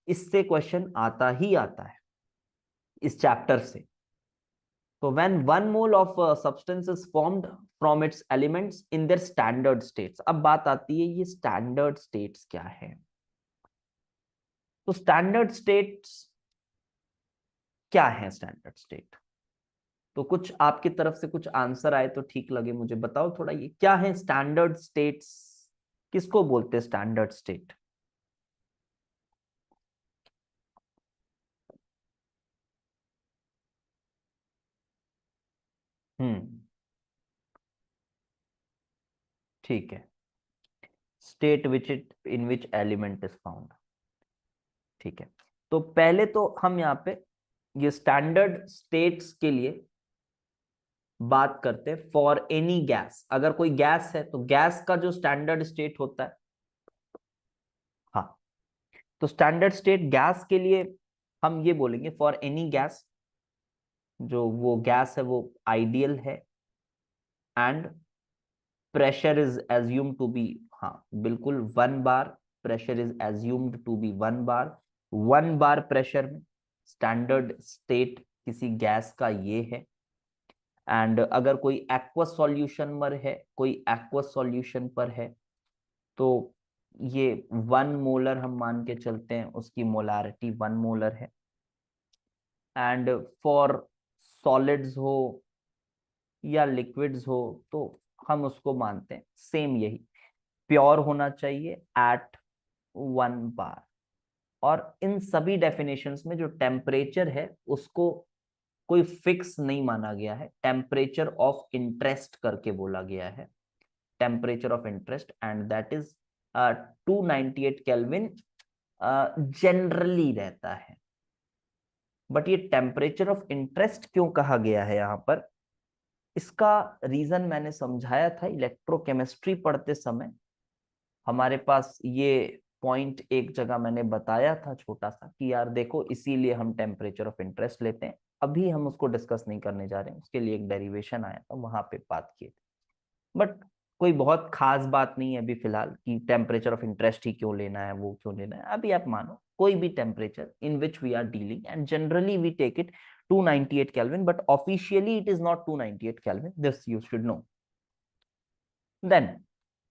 इससे क्वेश्चन आता ही आता है इस चैप्टर से। तो when 1 mole of a substance is formed from its elements in their standard states, अब बात आती है ये स्टैंडर्ड स्टेट्स क्या है। तो स्टैंडर्ड स्टेट्स क्या है? स्टैंडर्ड स्टेट तो कुछ आपकी तरफ से कुछ आंसर आए तो ठीक लगे, मुझे बताओ थोड़ा, ये क्या है स्टैंडर्ड स्टेट्स? किसको बोलते हैं स्टैंडर्ड स्टेट? हम्म, ठीक है। State which it in which element is found. ठीक है। तो पहले तो हम यहाँ पे ये स्टैंडर्ड स्टेट्स के लिए बात करते हैं। फॉर एनी गैस, अगर कोई गैस है तो गैस का जो स्टैंडर्ड स्टेट होता है, हाँ, तो स्टैंडर्ड स्टेट गैस के लिए हम ये बोलेंगे फॉर एनी गैस, जो वो गैस है वो आइडियल है, and pressure is assume to be, हाँ बिल्कुल 1 bar, pressure is assumed to be 1 bar. 1 bar pressure में स्टैंडर्ड स्टेट किसी गैस का ये है। एंड अगर कोई एक्वस सॉल्यूशन पर है, कोई एक्वस सॉल्यूशन पर है तो ये 1 मोलर हम मान के चलते हैं, उसकी मोलारिटी 1 मोलर है। एंड फॉर सॉलिड्स हो या लिक्विड्स हो तो हम उसको मानते हैं सेम यही, प्योर होना चाहिए एट 1 बार। और इन सभी डेफिनेशंस में जो टेम्परेचर है उसको कोई फिक्स नहीं माना गया है, टेम्परेचर ऑफ इंटरेस्ट करके बोला गया है, temperature of interest, and that is 298 kelvin generally रहता है। बट ये टेम्परेचर ऑफ इंटरेस्ट क्यों कहा गया है यहाँ पर, इसका रीजन मैंने समझाया था इलेक्ट्रोकेमिस्ट्री पढ़ते समय। हमारे पास ये पॉइंट एक जगह मैंने बताया था छोटा सा कि यार देखो इसीलिए हम टेम्परेचर ऑफ इंटरेस्ट लेते हैं। अभी हम उसको डिस्कस नहीं करने जा रहे हैं, उसके लिए एक डेरिवेशन आया था, वहां पे बात किए थे। बट कोई बहुत खास बात नहीं है अभी फिलहाल कि टेम्परेचर ऑफ इंटरेस्ट ही क्यों लेना है, वो क्यों लेना है। अभी आप मानो कोई भी temperature in which we are dealing and generally we take it 298 kelvin, but officially it is not 298 kelvin, this you should know. Then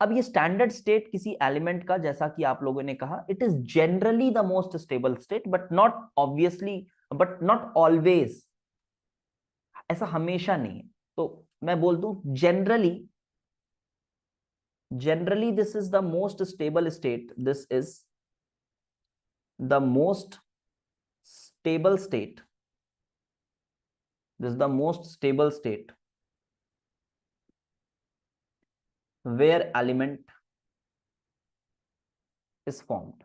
अब ये स्टैंडर्ड स्टेट किसी एलिमेंट का, जैसा कि आप लोगों ने कहा, it is generally the most stable state but not obviously, but not always, ऐसा हमेशा नहीं है। तो मैं बोल दूं generally, generally this is the most stable state, this is the most stable state, this is the most stable state where element is formed।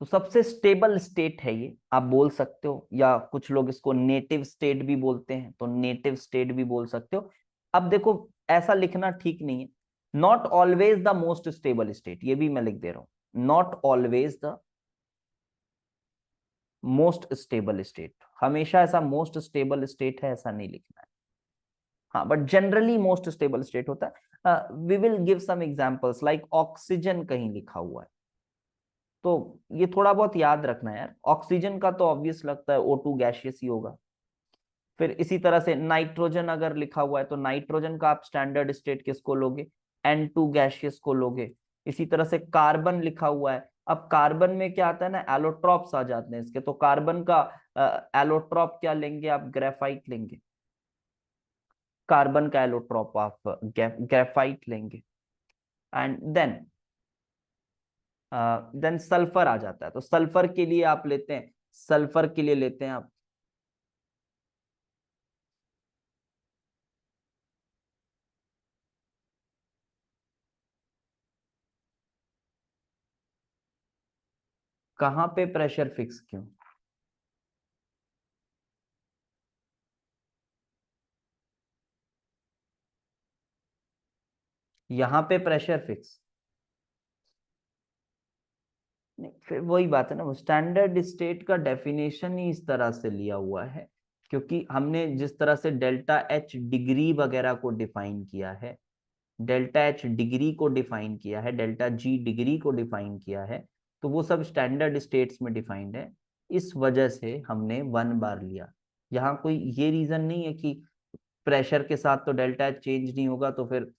तो सबसे स्टेबल स्टेट है ये, आप बोल सकते हो, या कुछ लोग इसको नेटिव स्टेट भी बोलते हैं, तो नेटिव स्टेट भी बोल सकते हो। अब देखो ऐसा लिखना ठीक नहीं है, not always the most stable state, ये भी मैं लिख दे रहा हूं, not always the most stable state, हमेशा ऐसा मोस्ट स्टेबल स्टेट है ऐसा नहीं लिखना है। हाँ, but generally most stable state होता है। We will give some examples like oxygen कहीं लिखा हुआ है, तो ये थोड़ा बहुत याद रखना है यार। ऑक्सीजन का तो ऑब्वियस लगता है O2 गैसियस ही होगा। फिर इसी तरह से नाइट्रोजन अगर लिखा हुआ है तो नाइट्रोजन का आप स्टैंडर्ड स्टेट किसको लोगे, N2 गैसियस को लोगे। इसी तरह से कार्बन लिखा हुआ है, अब कार्बन में क्या आता है ना, एलोट्रॉप्स आ जाते हैं इसके, तो कार्बन का एलोट्रॉप क्या लेंगे आप, ग्रेफाइट लेंगे, कार्बन का एलोट्रॉप आप ग्रेफाइट लेंगे। एंड देन सल्फर आ जाता है, तो सल्फर के लिए आप लेते हैं, सल्फर के लिए लेते हैं आप, कहाँ पे प्रेशर फिक्स क्यों, यहाँ पे प्रेशर फिक्स नहीं, फिर वही बात है ना, स्टैंडर्ड स्टेट का डेफिनेशन ही इस तरह से लिया हुआ है, क्योंकि हमने जिस तरह से डेल्टा एच डिग्री वगैरह को डिफाइन किया है, डेल्टा एच डिग्री को डिफाइन किया है, डेल्टा जी डिग्री को डिफाइन किया है, तो वो सब स्टैंडर्ड स्टेट्स में डिफाइंड है। इस वजह से हमने 1 बार लिया। यहाँ कोई ये रीजन नहीं है कि प्रेशर के साथ तो डेल्टा एच चेंज नहीं होगा तो फिर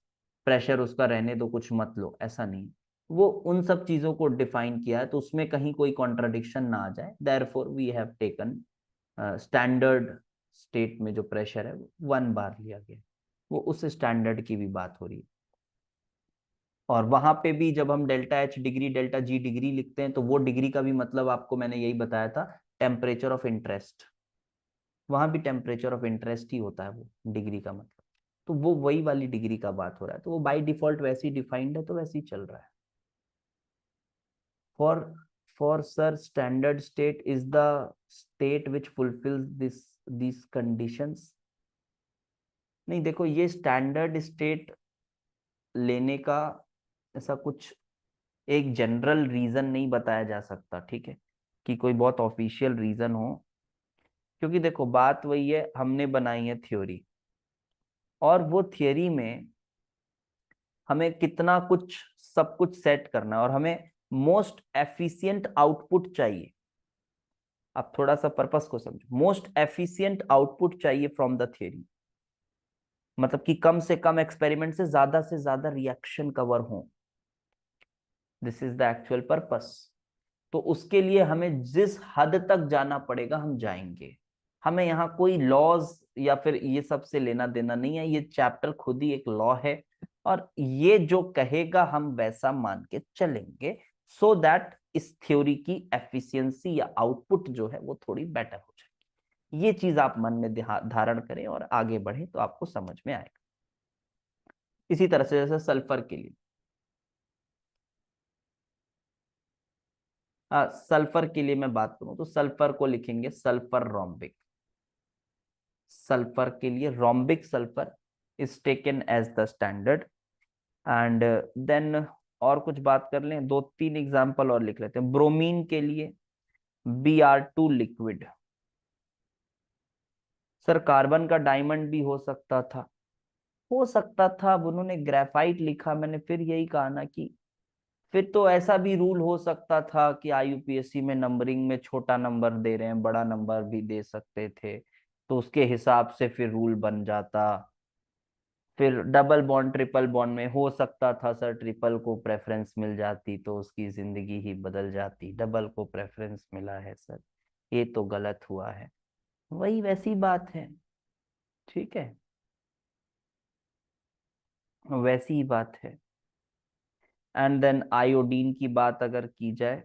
प्रेशर उसका रहने दो, कुछ मत लो, ऐसा नहीं। वो उन सब चीजों को डिफाइन किया है तो उसमें कहीं कोई कॉन्ट्रडिक्शन ना आ जाए, therefore we have taken standard state में जो प्रेशर है वो 1 बार लिया गया, वो उस स्टैंडर्ड की भी बात हो रही है। और वहां पे भी जब हम delta H degree delta G degree लिखते हैं तो वो डिग्री का भी मतलब आपको मैंने यही बताया था, टेम्परेचर ऑफ इंटरेस्ट, वहां भी टेम्परेचर ऑफ इंटरेस्ट ही होता है वो डिग्री का मतलब। तो वो वही वाली डिग्री का बात हो रहा है, तो वो बाय डिफॉल्ट वैसे ही डिफाइंड है, तो वैसे ही चल रहा है। For for sir standard state is the state which fulfils this conditions. नहीं देखो, ये स्टैंडर्ड स्टेट लेने का ऐसा कुछ एक जनरल रीजन नहीं बताया जा सकता, ठीक है, कि कोई बहुत ऑफिशियल रीजन हो। क्योंकि देखो बात वही है, हमने बनाई है थ्योरी, और वो थियरी में हमें कितना कुछ सब कुछ सेट करना है, और हमें मोस्ट एफिशिएंट आउटपुट चाहिए। आप थोड़ा सा पर्पस को समझो, मोस्ट एफिशिएंट आउटपुट चाहिए फ्रॉम द थियरी। मतलब कि कम से कम एक्सपेरिमेंट से ज्यादा रिएक्शन कवर हो। This is the actual purpose. तो उसके लिए हमें जिस हद तक जाना पड़ेगा हम जाएंगे। हमें यहाँ कोई लॉज या फिर ये सब से लेना देना नहीं है, ये चैप्टर खुद ही एक लॉ है, और ये जो कहेगा हम वैसा मान के चलेंगे, सो दैट इस थ्योरी की एफिशिएंसी या आउटपुट जो है वो थोड़ी बेटर हो जाएगी। ये चीज आप मन में धारण करें और आगे बढ़े तो आपको समझ में आएगा। इसी तरह से जैसे सल्फर के लिए, सल्फर के लिए मैं बात करूं तो सल्फर को लिखेंगे सल्फर रोम्बिक। सल्फर के लिए rhombic sulphur is taken as the standard. And then और कुछ बात कर लें, दो तीन एग्जांपल और लिख लेते हैं। ब्रोमीन के लिए Br2 लिक्विड। सर कार्बन का डायमंड भी हो सकता था, हो सकता था। अब उन्होंने ग्रेफाइट लिखा, मैंने फिर यही कहा ना कि फिर तो ऐसा भी रूल हो सकता था कि IUPAC में नंबरिंग में छोटा नंबर दे रहे हैं, बड़ा नंबर भी दे सकते थे, तो उसके हिसाब से फिर रूल बन जाता। फिर डबल बॉन्ड ट्रिपल बॉन्ड में हो सकता था सर ट्रिपल को प्रेफरेंस मिल जाती तो उसकी जिंदगी ही बदल जाती, डबल को प्रेफरेंस मिला है सर, ये तो गलत हुआ है। वही वैसी बात है, ठीक है, वैसी ही बात है। एंड देन आयोडीन की बात अगर की जाए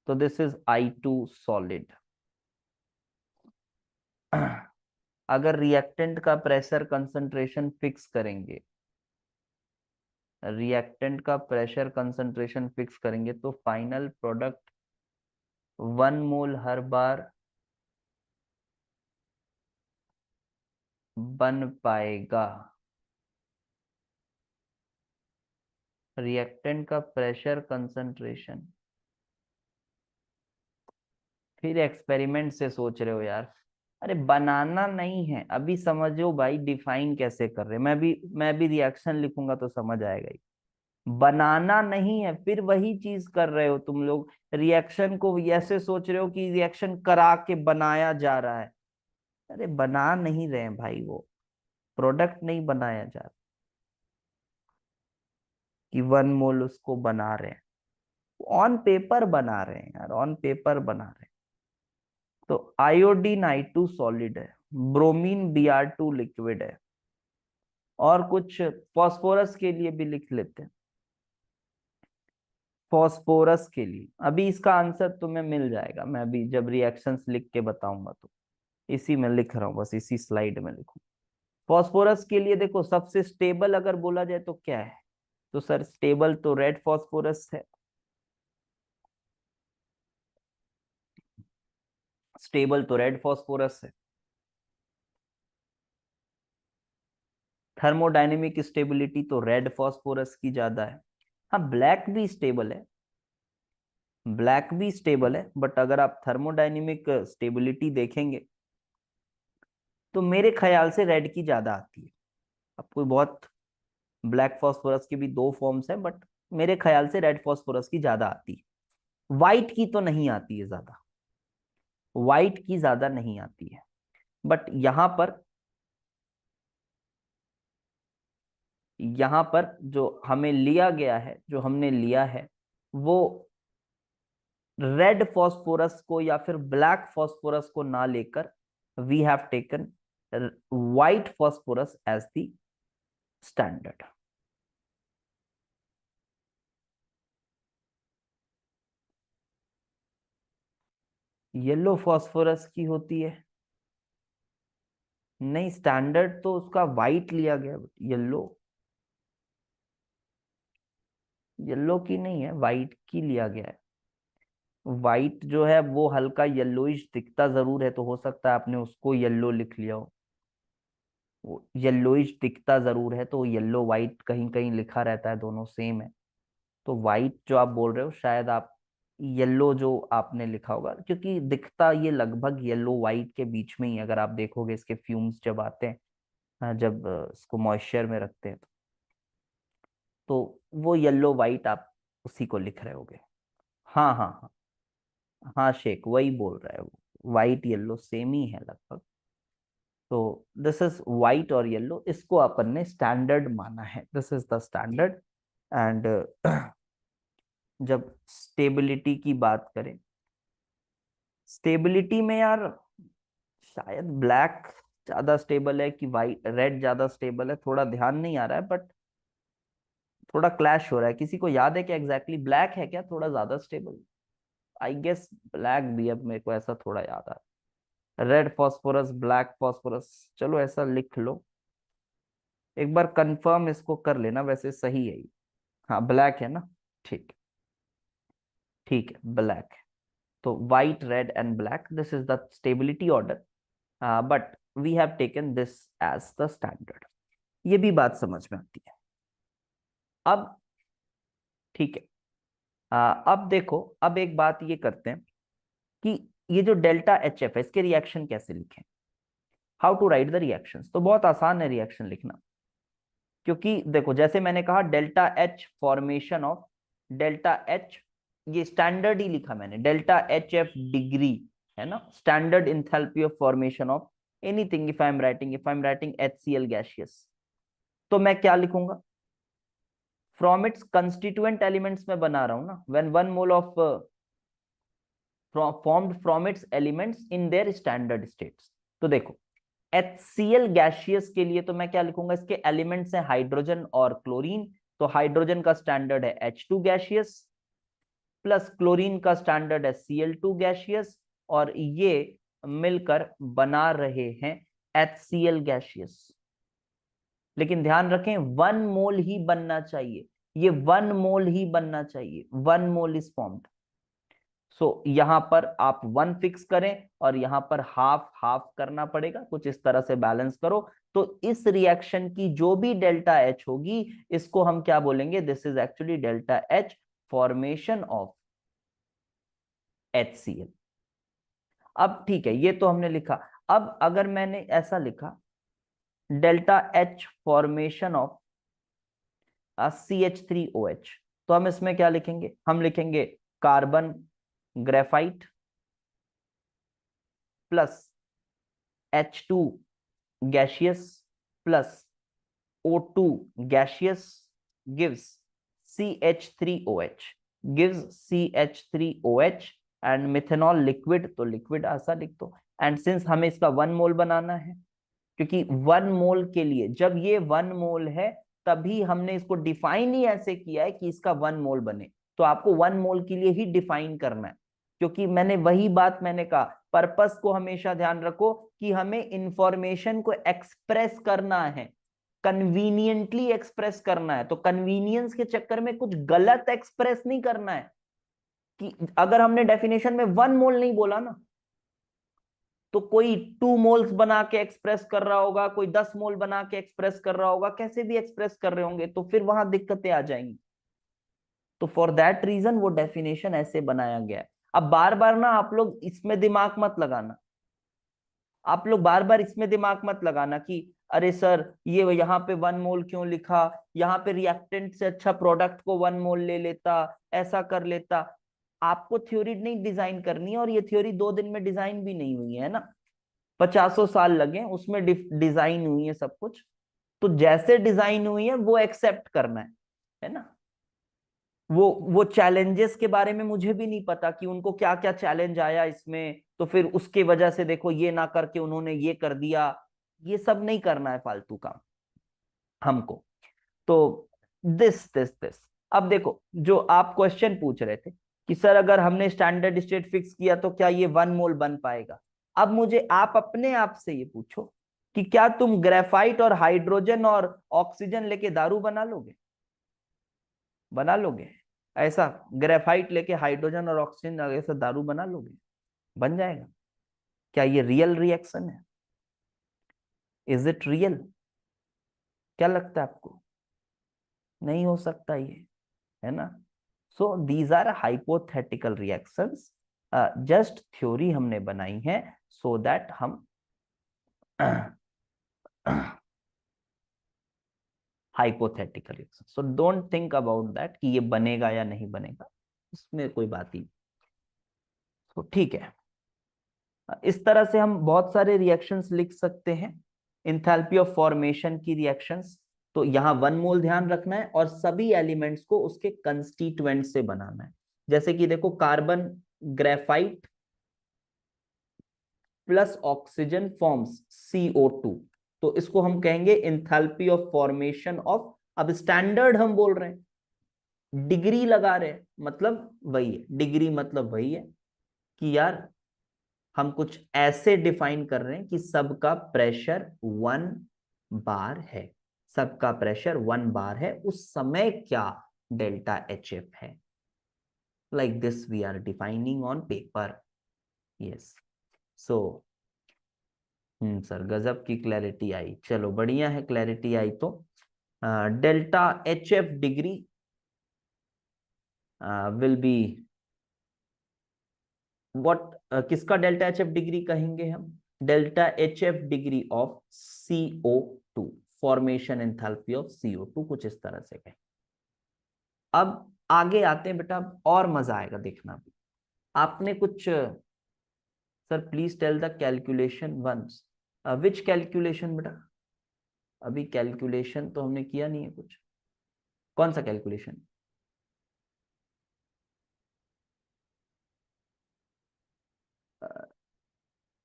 तो दिस इज I2 सॉलिड। अगर रिएक्टेंट का प्रेशर कंसंट्रेशन फिक्स करेंगे, रिएक्टेंट का प्रेशर कंसंट्रेशन फिक्स करेंगे तो फाइनल प्रोडक्ट 1 मोल हर बार बन पाएगा। रिएक्टेंट का प्रेशर कंसंट्रेशन, फिर एक्सपेरिमेंट से सोच रहे हो यार। अरे बनाना नहीं है, अभी समझो भाई डिफाइन कैसे कर रहे हैं। मैं भी रिएक्शन लिखूंगा तो समझ आएगा ही। बनाना नहीं है, फिर वही चीज कर रहे हो तुम लोग। रिएक्शन को ऐसे सोच रहे हो कि रिएक्शन करा के बनाया जा रहा है। अरे बना नहीं रहे हैं भाई, वो प्रोडक्ट नहीं बनाया जा रहा कि 1 मोल उसको बना रहे हैं। ऑन पेपर बना रहे हैं यार, ऑन पेपर बना रहे हैं। तो आयोडीन I2 सॉलिड है, ब्रोमीन Br2 लिक्विड है, और कुछ फास्फोरस के लिए भी लिख लेते हैं। फास्फोरस के लिए अभी इसका आंसर तुम्हें मिल जाएगा, मैं अभी जब रिएक्शंस लिख के बताऊंगा तो इसी में लिख रहा हूँ, बस इसी स्लाइड में लिखूं। फास्फोरस के लिए देखो सबसे स्टेबल अगर बोला जाए तो क्या है, तो सर स्टेबल तो रेड फास्फोरस है। स्टेबल तो रेड फास्फोरस है। थर्मोडायनेमिक स्टेबिलिटी तो रेड फास्फोरस की ज्यादा है। हाँ ब्लैक भी स्टेबल है, ब्लैक भी स्टेबल है, बट अगर आप थर्मोडायनेमिक स्टेबिलिटी देखेंगे तो मेरे ख्याल से रेड की ज्यादा आती है। अब कोई बहुत, ब्लैक फास्फोरस की भी दो फॉर्म्स हैं, बट मेरे ख्याल से रेड फास्फोरस की ज्यादा आती है। व्हाइट की तो नहीं आती है ज्यादा, व्हाइट की ज्यादा नहीं आती है। बट यहाँ पर जो हमें लिया गया है, जो हमने लिया है वो रेड फास्फोरस को या फिर ब्लैक फास्फोरस को ना लेकर we have taken white phosphorus as the standard. Yellow phosphorus की होती है, नहीं स्टैंडर्ड तो उसका व्हाइट लिया गया, येलो, येलो की नहीं है, व्हाइट की लिया गया है। व्हाइट जो है वो हल्का येलोइश दिखता जरूर है, तो हो सकता है आपने उसको येलो लिख लिया हो। वो येलोइश दिखता जरूर है, तो येलो व्हाइट कहीं कहीं लिखा रहता है, दोनों सेम है। तो व्हाइट जो आप बोल रहे हो शायद आप येलो जो आपने लिखा होगा, क्योंकि दिखता ये लगभग येलो व्हाइट के बीच में ही, अगर आप देखोगे इसके फ्यूम्स जब आते हैं, जब इसको मॉइस्चर में रखते हैं तो वो येलो व्हाइट आप उसी को लिख रहे होगे। हाँ हाँ हाँ, हाँ शेख वही बोल रहा है वो, व्हाइट येलो सेम ही है लगभग। तो दिस इज व्हाइट और येलो, इसको अपन ने स्टैंडर्ड माना है, this is the standard. And जब स्टेबिलिटी की बात करें, स्टेबिलिटी में यार शायद ब्लैक ज्यादा स्टेबल है कि वाइट, रेड ज्यादा स्टेबल है, थोड़ा ध्यान नहीं आ रहा है, बट थोड़ा क्लैश हो रहा है। किसी को याद है कि एग्जैक्टली ब्लैक है क्या थोड़ा ज्यादा स्टेबल? आई गेस ब्लैक भी, अब मेरे को ऐसा थोड़ा याद आ रहा है। रेड फॉस्फोरस, ब्लैक फॉस्फोरस, चलो ऐसा लिख लो, एक बार कंफर्म इसको कर लेना, वैसे सही है ये। हाँ ब्लैक है ना, ठीक, ठीक है ब्लैक। तो white, red and black, this is the stability order, but we have taken this as the standard. ये भी बात समझ में आती है। अब ठीक है, अब देखो, अब एक बात ये करते हैं कि ये जो डेल्टा एच एफ है, इसके रिएक्शन कैसे लिखें, how to write the reactions. तो बहुत आसान है रिएक्शन लिखना, क्योंकि देखो जैसे मैंने कहा delta H formation of, delta H ये स्टैंडर्ड ही लिखा मैंने, डेल्टा एच एफ डिग्री है ना, standard enthalpy of formation of anything, if I am writing HCl gaseous, तो मैं क्या लिखूंगा, फ्रॉम इट्स कंस्टिट्यूएंट एलिमेंट्स में बना रहा हूं ना, when 1 mole of formed from its elements in their standard states। तो देखो HCl गैसियस के लिए तो मैं क्या लिखूंगा, इसके एलिमेंट्स हैं हाइड्रोजन और क्लोरीन, तो हाइड्रोजन का स्टैंडर्ड है H2 गैसियस, प्लस क्लोरीन का स्टैंडर्ड है Cl2 गैसियस, और ये मिलकर बना रहे हैं HCl गैसियस। लेकिन ध्यान रखें 1 मोल ही बनना चाहिए, ये 1 मोल ही बनना चाहिए, 1 मोल इज फॉर्म्ड। सो यहां पर आप 1 फिक्स करें और यहां पर हाफ हाफ करना पड़ेगा, कुछ इस तरह से बैलेंस करो। तो इस रिएक्शन की जो भी डेल्टा एच होगी, इसको हम क्या बोलेंगे, this is actually delta H formation of HCl। अब ठीक है, ये तो हमने लिखा। अब अगर मैंने ऐसा लिखा delta H formation of CH3OH, तो हम इसमें क्या लिखेंगे, हम लिखेंगे carbon graphite plus H2 gaseous plus O2 gaseous gives CH3OH, gives CH3OH and methanol liquid, तो लिक्विड ऐसा लिख दो। एंड सिंस हमें इसका 1 मोल बनाना है, क्योंकि 1 मोल के लिए जब ये 1 मोल है, तभी हमने इसको डिफाइन ही ऐसे किया है कि इसका 1 मोल बने, तो आपको 1 मोल के लिए ही डिफाइन करना है। क्योंकि मैंने वही बात मैंने कहा, पर्पस को हमेशा ध्यान रखो कि हमें इंफॉर्मेशन को एक्सप्रेस करना है, कन्वीनियंटली एक्सप्रेस करना है। तो कन्वीनियंस के चक्कर में कुछ गलत एक्सप्रेस नहीं करना है, कि अगर हमने डेफिनेशन में 1 मोल नहीं बोला ना, तो कोई 2 मोल्स बना के एक्सप्रेस कर रहा होगा, कोई 10 मोल बना के एक्सप्रेस कर रहा होगा, कैसे भी एक्सप्रेस कर रहे होंगे, तो फिर वहां दिक्कतें आ जाएंगी। तो फॉर दैट रीजन वो डेफिनेशन ऐसे बनाया गया है। अब बार बार ना आप लोग इसमें दिमाग मत लगाना, आप लोग बार बार इसमें दिमाग मत लगाना कि अरे सर ये यहाँ पे 1 मोल क्यों लिखा, यहाँ पे रिएक्टेंट से अच्छा प्रोडक्ट को 1 मोल ले लेता, ऐसा कर लेता। आपको थ्योरी नहीं डिजाइन करनी है, और ये थ्योरी 2 दिन में डिजाइन भी नहीं हुई है ना, 50 साल लगे उसमें डिजाइन हुई है सब कुछ। तो जैसे डिजाइन हुई है वो एक्सेप्ट करना है ना। वो चैलेंजेस के बारे में मुझे भी नहीं पता कि उनको क्या क्या चैलेंज आया इसमें, तो फिर उसके वजह से देखो ये ना करके उन्होंने ये कर दिया, ये सब नहीं करना है फालतू काम हमको। तो दिस अब देखो, जो आप क्वेश्चन पूछ रहे थे कि सर अगर हमने स्टैंडर्ड स्टेट फिक्स किया तो क्या ये 1 मोल बन पाएगा, अब मुझे आप अपने आप से ये पूछो कि क्या तुम ग्रेफाइट और हाइड्रोजन और ऑक्सीजन लेके दारू बना लोगे? बना लोगे? ऐसा ग्रेफाइट लेके हाइड्रोजन और ऑक्सीजन ऐसा दारू बना लोगे? बन जाएगा? क्या ये रियल रिएक्शन है? Is it real? क्या लगता है आपको? नहीं हो सकता ये, है ना। So these are hypothetical reactions, just theory हमने बनाई है सो दैट हम hypothetical reaction, so don't think about that कि ये बनेगा या नहीं बनेगा, इसमें कोई बात ही। तो ठीक है, इस तरह से हम बहुत सारे रिएक्शंस लिख सकते हैं, इंथैल्पी ऑफ फॉर्मेशन की रिएक्शंस। तो यहाँ 1 मोल ध्यान रखना है और सभी एलिमेंट्स को उसके कंस्टिट्यूएंट से बनाना है। जैसे कि देखो, carbon graphite plus oxygen forms CO2, तो इसको हम कहेंगे इंथैल्पी ऑफ फॉर्मेशन ऑफ। अब स्टैंडर्ड हम बोल रहे हैं, डिग्री लगा रहे हैं, मतलब वही है, डिग्री मतलब वही है कि यार हम कुछ ऐसे डिफाइन कर रहे हैं कि सबका प्रेशर 1 बार है, सबका प्रेशर 1 बार है, उस समय क्या डेल्टा HF है। Like this we are defining on paper. Yes, so sir गजब की क्लैरिटी आई, चलो बढ़िया है, क्लैरिटी आई तो delta HF degree will be what, किसका डेल्टा HF डिग्री कहेंगे हम? Delta HF degree of CO2, formation enthalpy of CO2, कुछ इस तरह से कहें। अब आगे आते हैं बेटा, और मजा आएगा देखना भी। आपने कुछ, sir please tell the calculation once, which calculation बेटा? अभी कैलकुलेशन तो हमने किया नहीं है कुछ, कौन सा कैलकुलेशन?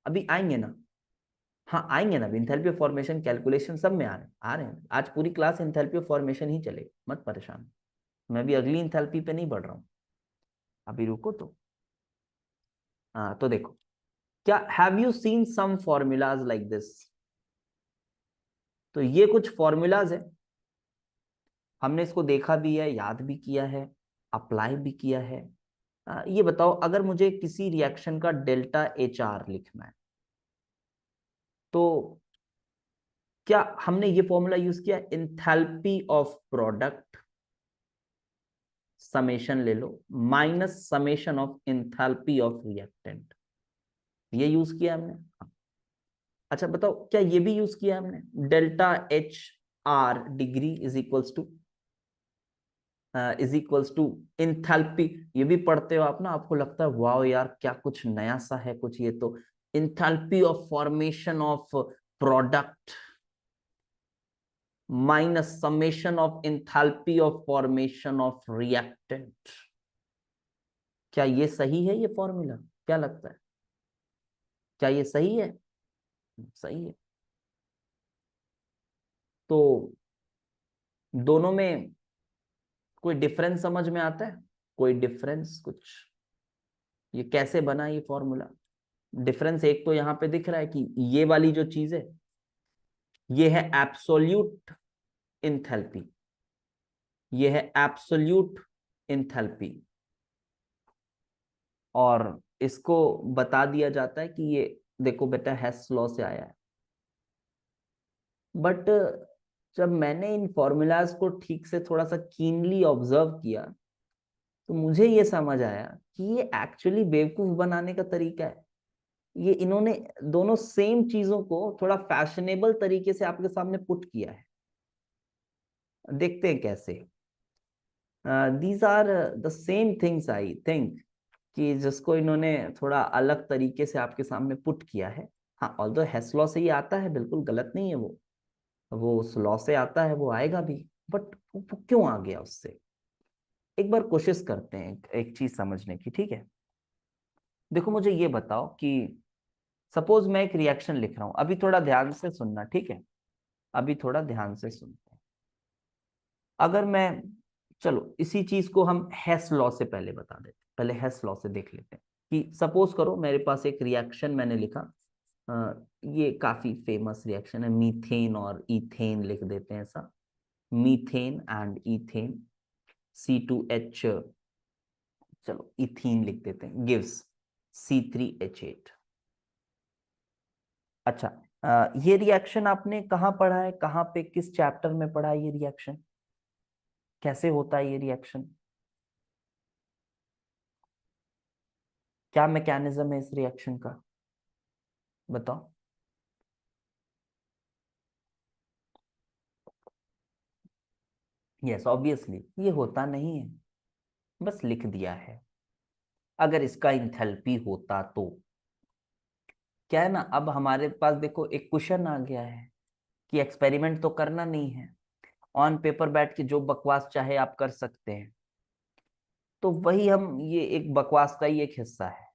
अभी आएंगे ना, हाँ आएंगे ना, इंथैल्पी ऑफ फॉर्मेशन कैलकुलेशन सब में आ रहे हैं आज पूरी क्लास इंथैल्पी ऑफ फॉर्मेशन ही चलेगी, मत परेशान। मैं भी अगली इंथैल्पी पे नहीं बढ़ रहा हूँ, अभी रुको तो। हाँ तो देखो, क्या have you seen some formulas like this? तो ये कुछ फॉर्मूलाज है, हमने इसको देखा भी है, याद भी किया है, अप्लाई भी किया है। ये बताओ, अगर मुझे किसी रिएक्शन का डेल्टा HR लिखना है, तो क्या हमने ये फॉर्मूला यूज किया, इंथैल्पी ऑफ प्रोडक्ट समेशन ले लो minus summation of enthalpy of reactant, ये यूज किया हमने। अच्छा बताओ, क्या ये भी यूज किया हमने, delta HR degree is equals to enthalpy? ये भी पढ़ते हो आप ना, आपको लगता है वाओ यार क्या कुछ नया सा है कुछ, ये तो enthalpy of formation of product minus summation of enthalpy of formation of reactant. क्या ये सही है ये फॉर्मूला? क्या लगता है, क्या ये सही है? सही है। तो दोनों में कोई डिफरेंस समझ में आता है? कोई डिफरेंस कुछ, ये कैसे बना ये फॉर्मूला? डिफरेंस एक तो यहां पे दिख रहा है कि ये वाली जो चीज है, ये है एब्सोल्यूट इंथैल्पी, ये है एब्सोल्यूट इंथैल्पी, और इसको बता दिया जाता है कि ये देखो बेटा हेस लॉ से आया है। बट जब मैंने इन फॉर्मूलाज को ठीक से थोड़ा सा कीनली ऑब्जर्व किया, तो मुझे ये समझ आया कि ये एक्चुअली बेवकूफ बनाने का तरीका है। ये इन्होंने दोनों सेम चीजों को थोड़ा फैशनेबल तरीके से आपके सामने पुट किया है। देखते हैं कैसे। These are the same things I think, कि जिसको इन्होंने थोड़ा अलग तरीके से आपके सामने पुट किया है। हाँ, ऑल्दो हेस लॉ से ही आता है, बिल्कुल गलत नहीं है वो उस लॉ से आता है, वो आएगा भी। बट वो क्यों आ गया उससे? एक बार कोशिश करते हैं एक चीज समझने की, ठीक है? देखो मुझे ये बताओ कि सपोज मैं एक रिएक्शन लिख रहा हूं, अभी थोड़ा ध्यान से सुनना, ठीक है? अभी थोड़ा ध्यान से सुनते हैं। अगर मैं, चलो इसी चीज को हम हेस लॉ से पहले बता देते हैं, पहले हेस लॉ से देख लेते हैं कि सपोज करो मेरे पास एक रिएक्शन मैंने लिखा, ये काफी फेमस रिएक्शन है, मीथेन और इथेन लिख देते हैं ऐसा, मीथेन एंड इथेन C2H, चलो इथीन लिख देते हैं, गिव्स C3H8। अच्छा, ये रिएक्शन आपने कहाँ पढ़ा है, कहाँ पे किस चैप्टर में पढ़ा है ये रिएक्शन? कैसे होता है ये रिएक्शन? क्या मैकेनिज्म है इस रिएक्शन का, बताओ? यस ऑब्वियसली ये होता नहीं है, बस लिख दिया है। अगर इसका इंथैल्पी होता तो, क्या है ना, अब हमारे पास देखो एक क्वेश्चन आ गया है कि एक्सपेरिमेंट तो करना नहीं है, ऑन पेपर बैठ के जो बकवास चाहे आप कर सकते हैं। तो वही हम, ये एक बकवास का ही एक हिस्सा है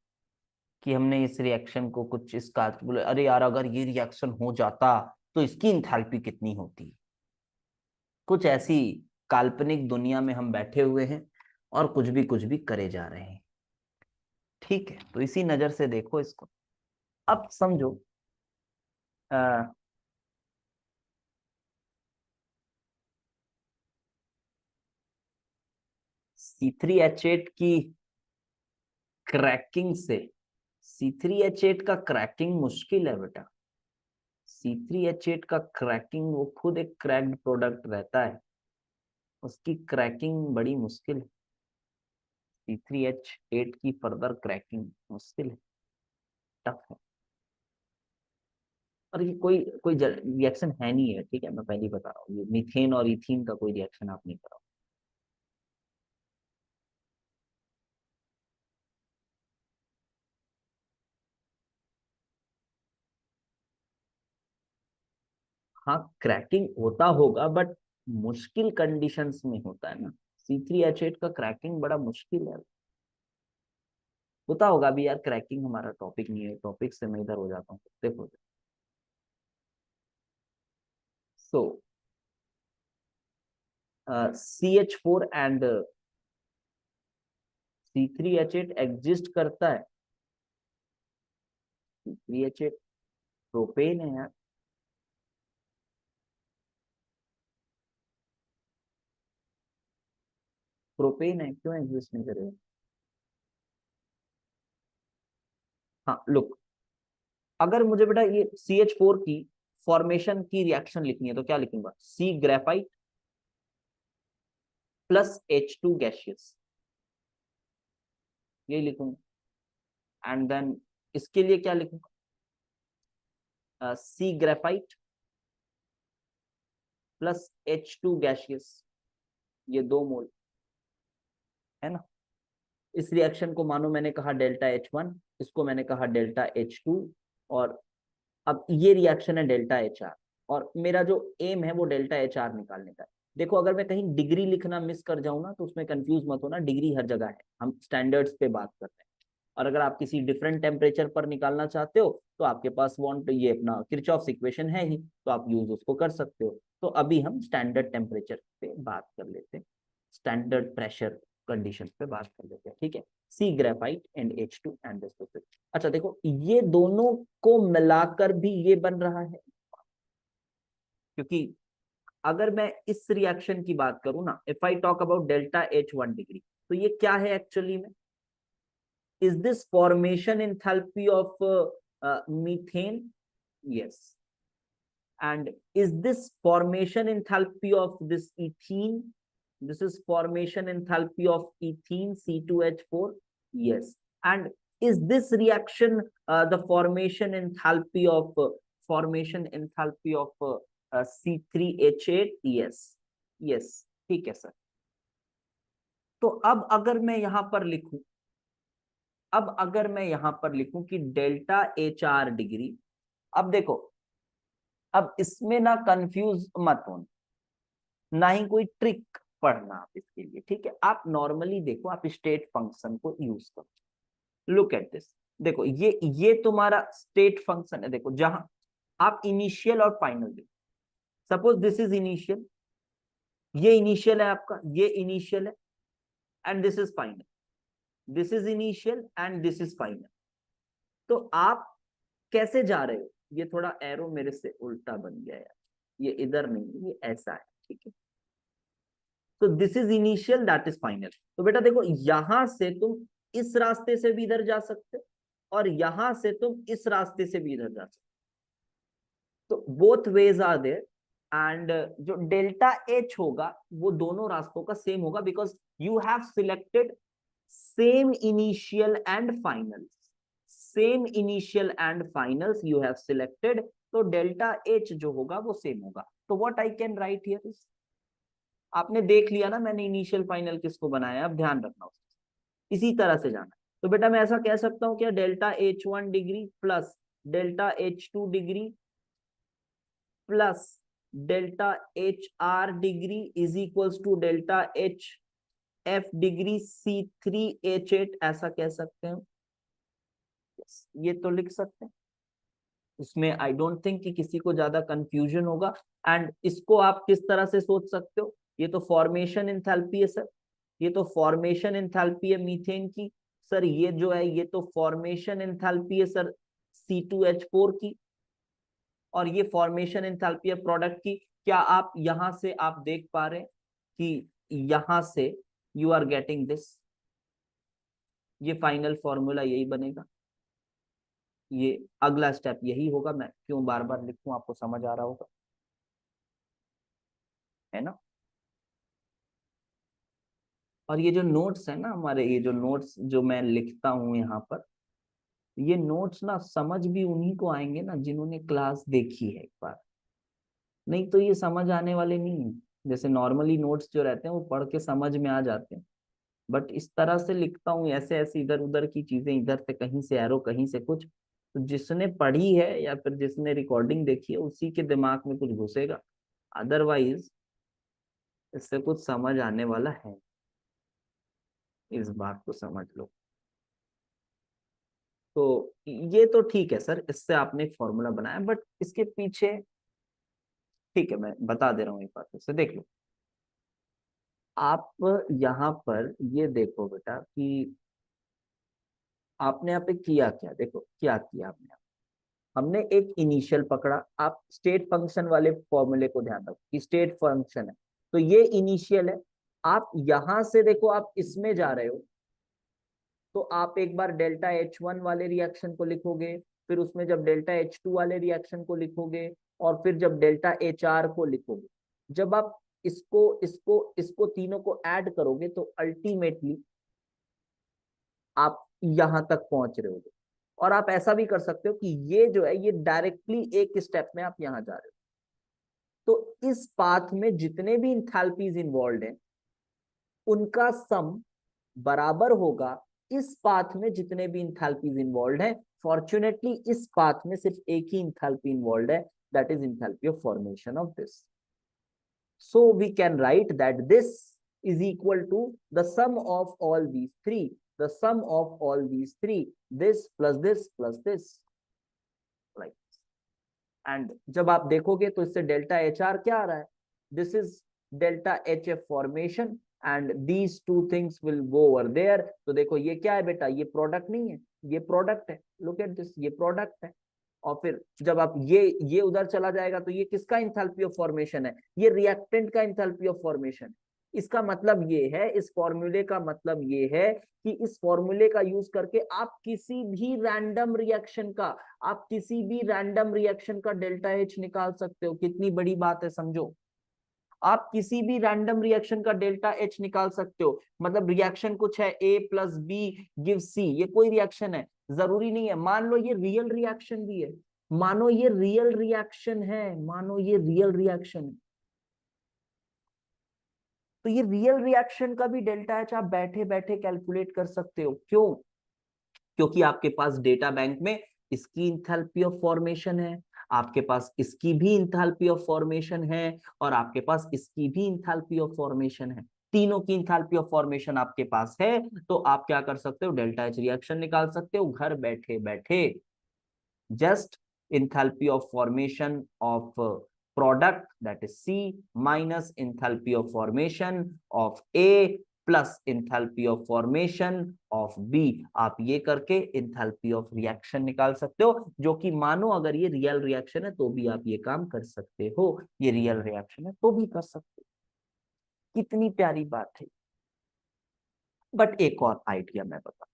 कि हमने इस रिएक्शन को कुछ इसका बोले, अरे यार अगर ये रिएक्शन हो जाता तो इसकी इंथैल्पी कितनी होती। कुछ ऐसी काल्पनिक दुनिया में हम बैठे हुए हैं और कुछ भी करे जा रहे हैं। ठीक है, तो इसी नजर से देखो इसको। अब समझो, C3H8 की क्रैकिंग से, C3H8 का क्रैकिंग मुश्किल है बेटा। C3H8 का क्रैकिंग, वो खुद एक क्रैक्ड प्रोडक्ट रहता है, उसकी क्रैकिंग बड़ी मुश्किल है। C3H8 की फर्दर क्रैकिंग मुश्किल है, टफ है। और ये कोई कोई रिएक्शन है नहीं है, ठीक है, मैं पहले ही बता रहा हूँ, ये मीथेन और इथीन का कोई रिएक्शन आप नहीं कराओ। हाँ क्रैकिंग होता होगा, बट मुश्किल कंडीशंस में होता है ना। C3H8 का क्रैकिंग बड़ा मुश्किल है। होता होगा भी यार, क्रैकिंग हमारा टॉपिक नहीं है, टॉपिक से मैं इधर हो जाता हूँ। देखो, सो CH4 एंड C3H8 एग्जिस्ट करता है। C3H8 प्रोपेन है यार। प्रोपेन है, क्यों एग्जिस्ट नहीं करेगा। हाँ लुक, अगर मुझे बेटा ये CH4 की फॉर्मेशन की रिएक्शन लिखनी है तो क्या लिखूंगा, C graphite plus H2 gaseous, ये लिखूंगा। एंड देन इसके लिए क्या लिखूंगा, C graphite plus H2 gaseous, ये 2 मोल है ना। इस रिएक्शन को मानो मैंने कहा डेल्टा H1, इसको मैंने कहा डेल्टा H2, और अब ये रिएक्शन है डेल्टा HR, और मेरा जो एम है वो डेल्टा HR निकालने का है। देखो अगर मैं कहीं डिग्री लिखना मिस कर जाऊं ना तो उसमें कंफ्यूज मत होना, डिग्री हर जगह है, हम स्टैंडर्ड्स पे बात कर रहे हैं। और अगर आप किसी डिफरेंट टेम्परेचर पर निकालना चाहते हो तो आपके पास वांट ये अपना किरचॉफ इक्वेशन है ही, तो आप यूज उसको कर सकते हो। तो अभी हम स्टैंडर्ड टेम्परेचर पे बात कर लेते हैं, स्टैंडर्ड प्रेशर कंडीशन पे बात कर लेते हैं, ठीक है। C graphite and H2 and this. अच्छा देखो, ये दोनों को मिलाकर भी ये बन रहा है, क्योंकि अगर मैं इस रिएक्शन की बात करूं ना, if I talk about delta H1 degree, तो ये क्या है एक्चुअली में, is this formation enthalpy of methane? Yes. And is this formation enthalpy of this ethene? This is formation enthalpy of ethene C2H4. Yes. And is this reaction the formation enthalpy of C3H8? Yes. Yes. ठीक है sir. तो अब अगर मैं यहां पर लिखूं, अब अगर मैं यहां पर लिखूं कि डेल्टा HR डिग्री, अब देखो, अब इसमें ना कंफ्यूज मत होना, ना ही कोई ट्रिक पढ़ना आप इसके लिए, ठीक है। आप नॉर्मली देखो, आप स्टेट फंक्शन को यूज करो। लुक एट दिस, देखो ये तुम्हारा स्टेट फंक्शन है। देखो जहां आप इनिशियल और फाइनल देखो, सपोज दिस इज इनिशियल, ये इनिशियल है आपका, ये इनिशियल है, and this is final. This is initial and this is final. तो आप कैसे जा रहे हो, ये थोड़ा एरो मेरे से उल्टा बन गया यार, ये इधर नहीं, ये ऐसा है, ठीक है। तो this is initial, that is final. तो बेटा देखो, यहां से तुम इस रास्ते से भी इधर जा सकते हो, और यहां से तुम इस रास्ते से भी इधर जा सकते हो। तो both ways are there, and जो डेल्टा H होगा वो दोनों रास्तों का सेम होगा, because you have selected same initial and final, same initial and finals you have selected. तो डेल्टा H जो होगा वो सेम होगा। तो what I can write here is, आपने देख लिया ना मैंने इनिशियल फाइनल किसको बनाया, अब ध्यान रखना उसको, इसी तरह से जाना है। तो बेटा मैं ऐसा कह सकता हूं क्या, delta H1 degree plus delta H2 degree plus delta HR degree is equals to delta HF degree C3H8, ऐसा कह सकते हैं। ये तो लिख सकते हैं, उसमें आई डोंट थिंक कि किसी को ज्यादा कंफ्यूजन होगा। एंड इसको आप किस तरह से सोच सकते हो, ये तो फॉर्मेशन एंथैल्पी है सर, ये तो फॉर्मेशन एंथैल्पी है मीथेन की। सर ये जो है ये तो फॉर्मेशन एंथैल्पी है सर C2H4 की, और ये फॉर्मेशन एंथैल्पी है प्रोडक्ट की। क्या आप यहां से आप देख पा रहे हैं कि यहां से यू आर गेटिंग दिस, ये फाइनल फॉर्मूला यही बनेगा, ये अगला स्टेप यही होगा। मैं क्यों बार बार लिखूं, आपको समझ आ रहा होगा, है ना। और ये जो नोट्स है ना हमारे, ये जो नोट्स जो मैं लिखता हूं यहाँ पर, ये नोट्स ना समझ भी उन्हीं को आएंगे ना जिन्होंने क्लास देखी है एक बार, नहीं तो ये समझ आने वाले नहीं है। जैसे नॉर्मली नोट्स जो रहते हैं वो पढ़ के समझ में आ जाते हैं, बट इस तरह से लिखता हूँ ऐसे ऐसे इधर उधर की चीजें, इधर से कहीं से एरो कहीं से कुछ, तो जिसने पढ़ी है या फिर जिसने रिकॉर्डिंग देखी है उसी के दिमाग में कुछ घुसेगा, अदरवाइज इससे कुछ समझ आने वाला है, इस बात को समझ लो। तो ये तो ठीक है सर, इससे आपने एक फॉर्मूला बनाया, बट इसके पीछे, ठीक है मैं बता दे रहा हूँ एक बात, इससे देख लो। आप यहाँ पर ये देखो बेटा कि आपने यहाँ पे किया क्या, देखो क्या किया आपने। हमने एक इनिशियल पकड़ा, आप स्टेट फंक्शन वाले फॉर्मूले को ध्यान रखो कि स्टेट फंक्शन है, तो ये इनिशियल है। आप यहां से देखो आप इसमें जा रहे हो, तो आप एक बार डेल्टा H1 वाले रिएक्शन को लिखोगे, फिर उसमें जब डेल्टा H2 वाले रिएक्शन को लिखोगे, और फिर जब डेल्टा HR को लिखोगे, जब आप इसको इसको इसको तीनों को ऐड करोगे तो अल्टीमेटली आप यहां तक पहुंच रहे हो। और आप ऐसा भी कर सकते हो कि ये जो है ये डायरेक्टली एक स्टेप में आप यहां जा रहे हो, तो इस पाथ में जितने भी इंथैल्पीज इन्वॉल्व हैं उनका सम बराबर होगा इस पाथ में जितने भी इंथैल्पीज इन्वॉल्व है। फॉर्चुनेटली इस पाथ में सिर्फ एक ही इंथैल्पी इन्वॉल्व है, that is enthalpy of formation of this. So we can write that this is equal to the sum of all these three, the sum of all these three, this plus this plus this, like, and जब आप देखोगे तो इससे delta HR क्या आ रहा है, this is delta HF formation and these two things will go over there. तो देखो ये क्या है बेटा, ये प्रोडक्ट नहीं है, ये प्रोडक्ट है, लुक एट दिस, ये प्रोडक्ट है। और फिर जब आप ये उधर चला जाएगा तो ये किसका इंथैल्पी ऑफ फॉर्मेशन है, ये रिएक्टेंट का इंथैल्पी ऑफ फॉर्मेशन। इसका मतलब ये है, इस फॉर्मूले का मतलब ये है कि इस फॉर्मूले का यूज करके आप किसी भी रैंडम रिएक्शन का, आप किसी भी रैंडम रिएक्शन का डेल्टा H निकाल सकते हो। कितनी बड़ी बात है समझो, आप किसी भी रैंडम रिएक्शन का डेल्टा H निकाल सकते हो। मतलब रिएक्शन कुछ है A plus B give C, ये कोई रिएक्शन है, जरूरी नहीं है। मान लो ये रियल रिएक्शन भी है, मानो ये रियल रिएक्शन है, मानो ये रियल रिएक्शन है, तो ये रियल रिएक्शन का भी डेल्टा H आप बैठे बैठे कैलकुलेट कर सकते हो। क्यों? क्योंकि आपके पास डेटा बैंक में इसकी इंथैल्पी ऑफ फॉर्मेशन है, आपके पास इसकी भी इंथैल्पी ऑफ फॉर्मेशन है, और आपके पास इसकी भी इंथैल्पी ऑफ फॉर्मेशन है। तीनों की इंथैल्पी ऑफ फॉर्मेशन आपके पास है, तो आप क्या कर सकते हो, डेल्टा H रिएक्शन निकाल सकते हो घर बैठे बैठे। Just enthalpy of formation of product, that is C, minus enthalpy of formation of A plus enthalpy of formation of B। आप ये करके enthalpy of reaction निकाल सकते हो, जो कि मानो अगर ये रियल रिएक्शन है तो भी आप ये काम कर सकते हो, ये रियल रिएक्शन है तो भी कर सकते हो। कितनी प्यारी बात है। बट एक और आइडिया मैं बता,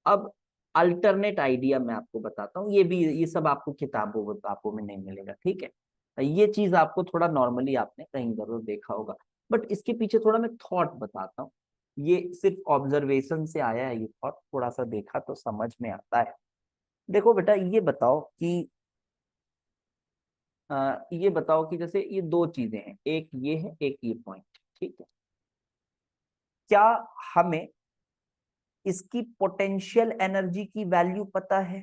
अब अल्टरनेट आइडिया मैं आपको बताता हूँ, ये भी, ये सब आपको किताबों में नहीं मिलेगा, ठीक है। ये चीज आपको थोड़ा नॉर्मली आपने कहीं जरूर देखा होगा, बट इसके पीछे थोड़ा मैं थॉट बताता हूँ। ये सिर्फ ऑब्जर्वेशन से आया है, ये थॉट थोड़ा सा देखा तो समझ में आता है। देखो बेटा ये बताओ कि ये बताओ कि जैसे ये दो चीजें हैं, एक ये है एक ये पॉइंट, ठीक है। क्या हमें इसकी पोटेंशियल एनर्जी की वैल्यू पता है?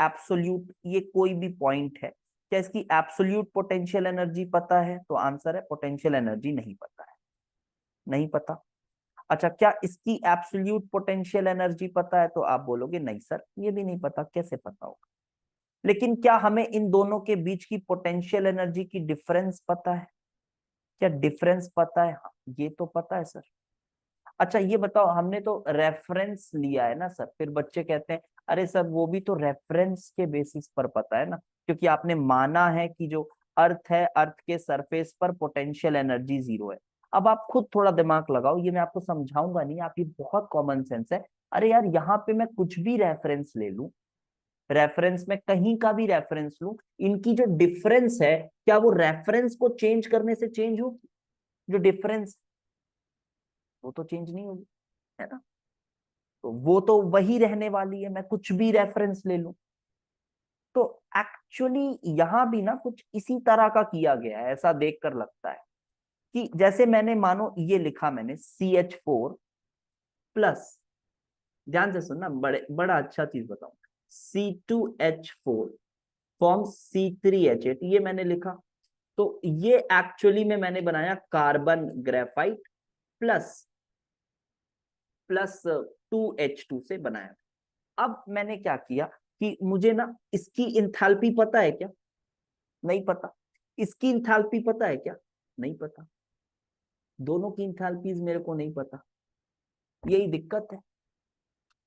एब्सोल्यूट, ये कोई भी पॉइंट है, क्या इसकी एब्सोल्यूट पोटेंशियल एनर्जी पता है? तो आंसर है पोटेंशियल एनर्जी नहीं पता है, नहीं पता। अच्छा, क्या इसकी एब्सोल्यूट पोटेंशियल एनर्जी पता है? तो आप बोलोगे नहीं सर, ये भी नहीं पता, कैसे पता होगा? लेकिन क्या हमें इन दोनों के बीच की पोटेंशियल एनर्जी की डिफरेंस पता है? क्या डिफरेंस पता है? हाँ, ये तो पता है सर। अच्छा ये बताओ, हमने तो रेफरेंस लिया है ना सर, फिर बच्चे कहते हैं अरे सर वो भी तो रेफरेंस के बेसिस पर पता है ना, क्योंकि आपने माना है कि जो अर्थ है, अर्थ के सरफेस पर पोटेंशियल एनर्जी 0 है। अब आप खुद थोड़ा दिमाग लगाओ, ये मैं आपको समझाऊंगा नहीं, आप, ये बहुत कॉमन सेंस है। अरे यार, यहाँ पे मैं कुछ भी रेफरेंस ले लूं, रेफरेंस में कहीं का भी रेफरेंस लूं, इनकी जो डिफरेंस है, क्या वो रेफरेंस को चेंज करने से चेंज होगी? जो डिफरेंस, वो तो चेंज नहीं होगी, है ना? तो वो तो वही रहने वाली है, मैं कुछ भी रेफरेंस ले लूं। तो एक्चुअली यहां भी ना कुछ इसी तरह का किया गया है, ऐसा देखकर लगता है कि जैसे मैंने, मानो ये लिखा मैंने CH4 प्लस, ध्यान से सुनना, बड़ा अच्छा चीज बताऊं, C2H4 फॉर्म C3H8, ये मैंने लिखा। तो ये एक्चुअली में मैंने बनाया carbon graphite plus plus 2H2 से बनाया। अब मैंने क्या किया कि मुझे ना इसकी इंथैल्पी पता है क्या? नहीं पता। इसकी इंथैल्पी पता है क्या? नहीं पता। दोनों की इंथैल्पीज मेरे को नहीं पता, यही दिक्कत है।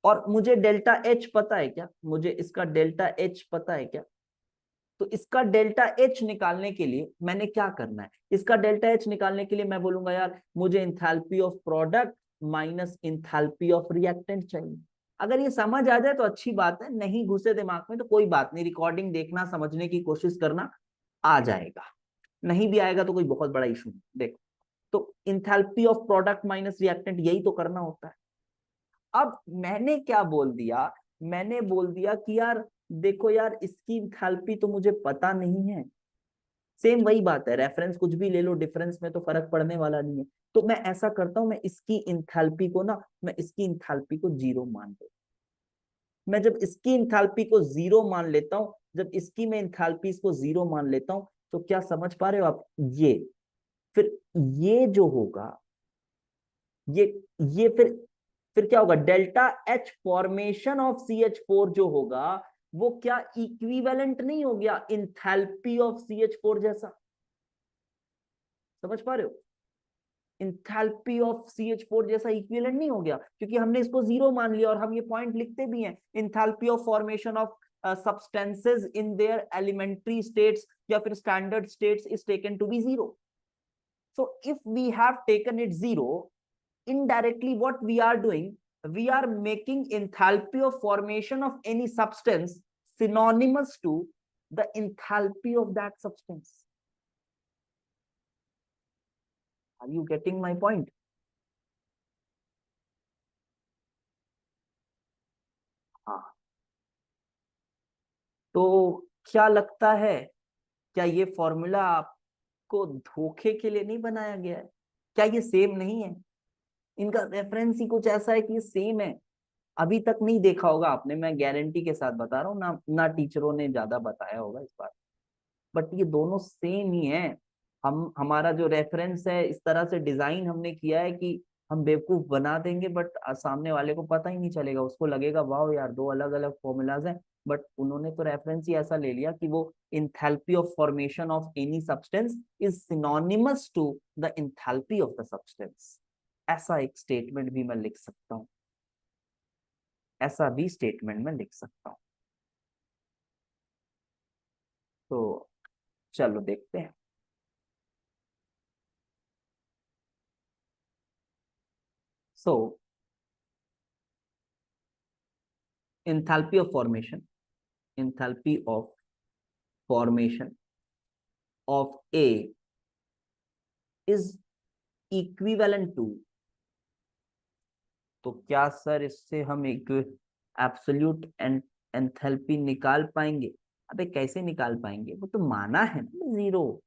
और मुझे डेल्टा एच पता है क्या? मुझे इसका डेल्टा एच पता है क्या? तो इसका डेल्टा एच निकालने के लिए मैंने क्या करना है? इसका डेल्टा एच निकालने के लिए मैं बोलूंगा यार मुझे enthalpy of product minus enthalpy of reactant चाहिए। अगर ये समझ आ जाए तो अच्छी बात है, नहीं घुसे दिमाग में तो कोई बात नहीं, रिकॉर्डिंग देखना, समझने की कोशिश करना, आ जाएगा। नहीं भी आएगा तो कोई बहुत बड़ा इशू नहीं। देखो, तो enthalpy of product minus reactant, यही तो करना होता है। अब मैंने क्या बोल दिया, मैंने बोल दिया कि यार देखो यार, इसकी इंथैल्पी तो मुझे पता नहीं है। सेम वही बात है, रेफरेंस कुछ भी ले लो, डिफरेंस में तो फर्क पड़ने वाला नहीं है। तो मैं ऐसा करता हूं, मैं इसकी इंथैल्पी को ना, मैं इसकी इंथैल्पी को 0 मान लेता हूं। मैं जब इसकी इंथैल्पी को 0 मान लेता हूं, जब इसकी मैं इंथैल्पी को 0 मान लेता हूं, तो क्या समझ पा रहे हो आप? ये फिर, ये जो होगा, ये ये फिर क्या होगा? Delta H formation of CH4 जो होगा, वो क्या इक्विवेलेंट नहीं हो गया इंथैल्पी ऑफ CH4 जैसा? समझ पा रहे हो? इंथैल्पी ऑफ CH4 जैसा इक्विवेलेंट नहीं हो गया, क्योंकि हमने इसको 0 मान लिया, और हम ये पॉइंट लिखते भी हैं, enthalpy of formation of substances in their elementary states या फिर standard states is taken to be 0. So if we have taken it 0, indirectly what we are doing, we are making enthalpy of formation of any substance synonymous to the enthalpy of that substance. Are you getting my point? हाँ। तो क्या लगता है, क्या ये formula आपको धोखे के लिए नहीं बनाया गया है? क्या ये सेम नहीं है? इनका रेफरेंस ही कुछ ऐसा है कि ये सेम है। अभी तक नहीं देखा होगा आपने, मैं गारंटी के साथ बता रहा हूँ, ना टीचरों ने ज्यादा बताया होगा इस बात, बट ये दोनों सेम ही है। हमारा जो रेफरेंस है, इस तरह से डिजाइन हमने किया है कि हम बेवकूफ बना देंगे, बट सामने वाले को पता ही नहीं चलेगा, उसको लगेगा वाह यार दो अलग अलग फॉर्मूलाज हैं। बट उन्होंने तो रेफरेंस ही ऐसा ले लिया कि वो enthalpy of formation of any substance is synonymous to the enthalpy of the substance. ऐसा एक स्टेटमेंट भी मैं लिख सकता हूँ, ऐसा भी स्टेटमेंट में लिख सकता हूँ। तो चलो देखते हैं। सो enthalpy of formation, enthalpy of formation of A is equivalent to, तो क्या सर इससे हम एक एब्सोल्यूट एंथैल्पी निकाल पाएंगे? अबे कैसे निकाल पाएंगे, वो तो माना है ना 0।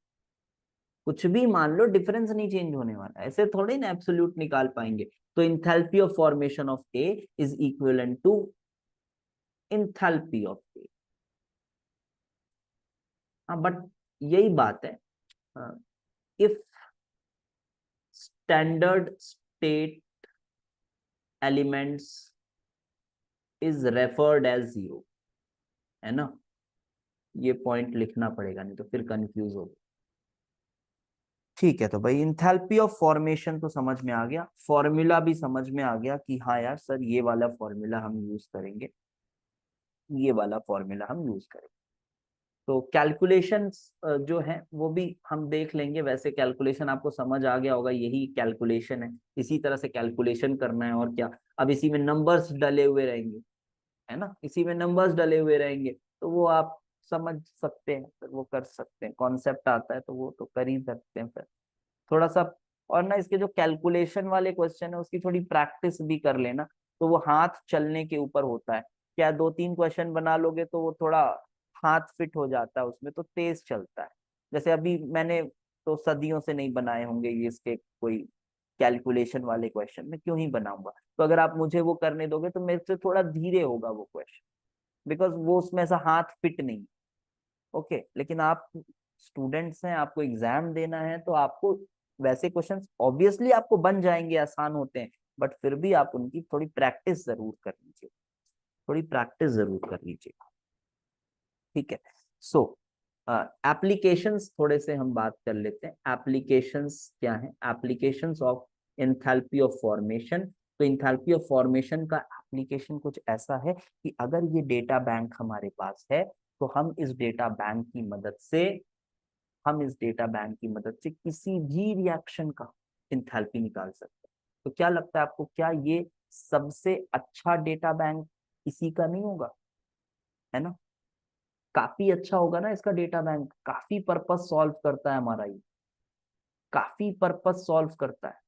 कुछ भी मान लो, डिफरेंस नहीं चेंज होने वाला, ऐसे थोड़े ना एब्सोल्यूट निकाल पाएंगे। तो enthalpy of formation of A is equivalent to enthalpy of A. हाँ बट यही बात है, if standard state elements is referred as zero, है ना, ये पॉइंट लिखना पड़ेगा नहीं तो फिर कंफ्यूज हो। ठीक है, तो भाई इंथैल्पी ऑफ फॉर्मेशन तो समझ में आ गया, फॉर्मूला भी समझ में आ गया कि हाँ यार सर ये वाला फॉर्मूला हम यूज करेंगे, ये वाला फॉर्मूला हम यूज करेंगे। तो कैलकुलेशंस जो है वो भी हम देख लेंगे, वैसे कैलकुलेशन आपको समझ आ गया होगा, यही कैलकुलेशन है, इसी तरह से कैलकुलेशन करना है और क्या। अब इसी में नंबर्स डले हुए रहेंगे, है ना, इसी में नंबर्स डले हुए रहेंगे, तो वो आप समझ सकते हैं, फिर वो कर सकते हैं, कॉन्सेप्ट आता है तो वो तो कर ही सकते हैं फिर थोड़ा सा। और ना इसके जो कैलकुलेशन वाले क्वेश्चन है उसकी थोड़ी प्रैक्टिस भी कर लेना, तो वो हाथ चलने के ऊपर होता है, क्या 2-3 क्वेश्चन बना लोगे तो वो थोड़ा हाथ फिट हो जाता है उसमें, तो तेज चलता है। जैसे अभी मैंने तो सदियों से नहीं बनाए होंगे ये इसके कोई कैलकुलेशन वाले क्वेश्चन, मैं क्यों ही बनाऊंगा, तो अगर आप मुझे वो करने दोगे तो मेरे से थोड़ा धीरे होगा वो क्वेश्चन, बिकॉज वो उसमें ऐसा हाथ फिट नहीं। ओके, लेकिन आप स्टूडेंट्स हैं, आपको एग्जाम देना है, तो आपको वैसे क्वेश्चंस ऑब्वियसली आपको बन जाएंगे, आसान होते हैं, बट फिर भी आप उनकी थोड़ी प्रैक्टिस जरूर कर लीजिए, थोड़ी प्रैक्टिस जरूर कर लीजिए। ठीक है, सो एप्लीकेशंस थोड़े से हम बात कर लेते हैं। एप्लीकेशंस क्या है, applications of enthalpy of formation. तो एंथैल्पी ऑफ फॉर्मेशन का एप्लीकेशन कुछ ऐसा है कि अगर ये डेटा बैंक हमारे पास है, तो हम इस डेटा बैंक की मदद से, हम इस डेटा बैंक की मदद से किसी भी रिएक्शन का एंथैल्पी निकाल सकते हैं। तो क्या लगता है आपको, क्या ये सबसे अच्छा डेटा बैंक इसी का नहीं होगा, है ना, काफी अच्छा होगा ना इसका डेटा बैंक, काफी पर्पस सॉल्व करता है हमारा ये, काफी पर्पस सॉल्व करता है।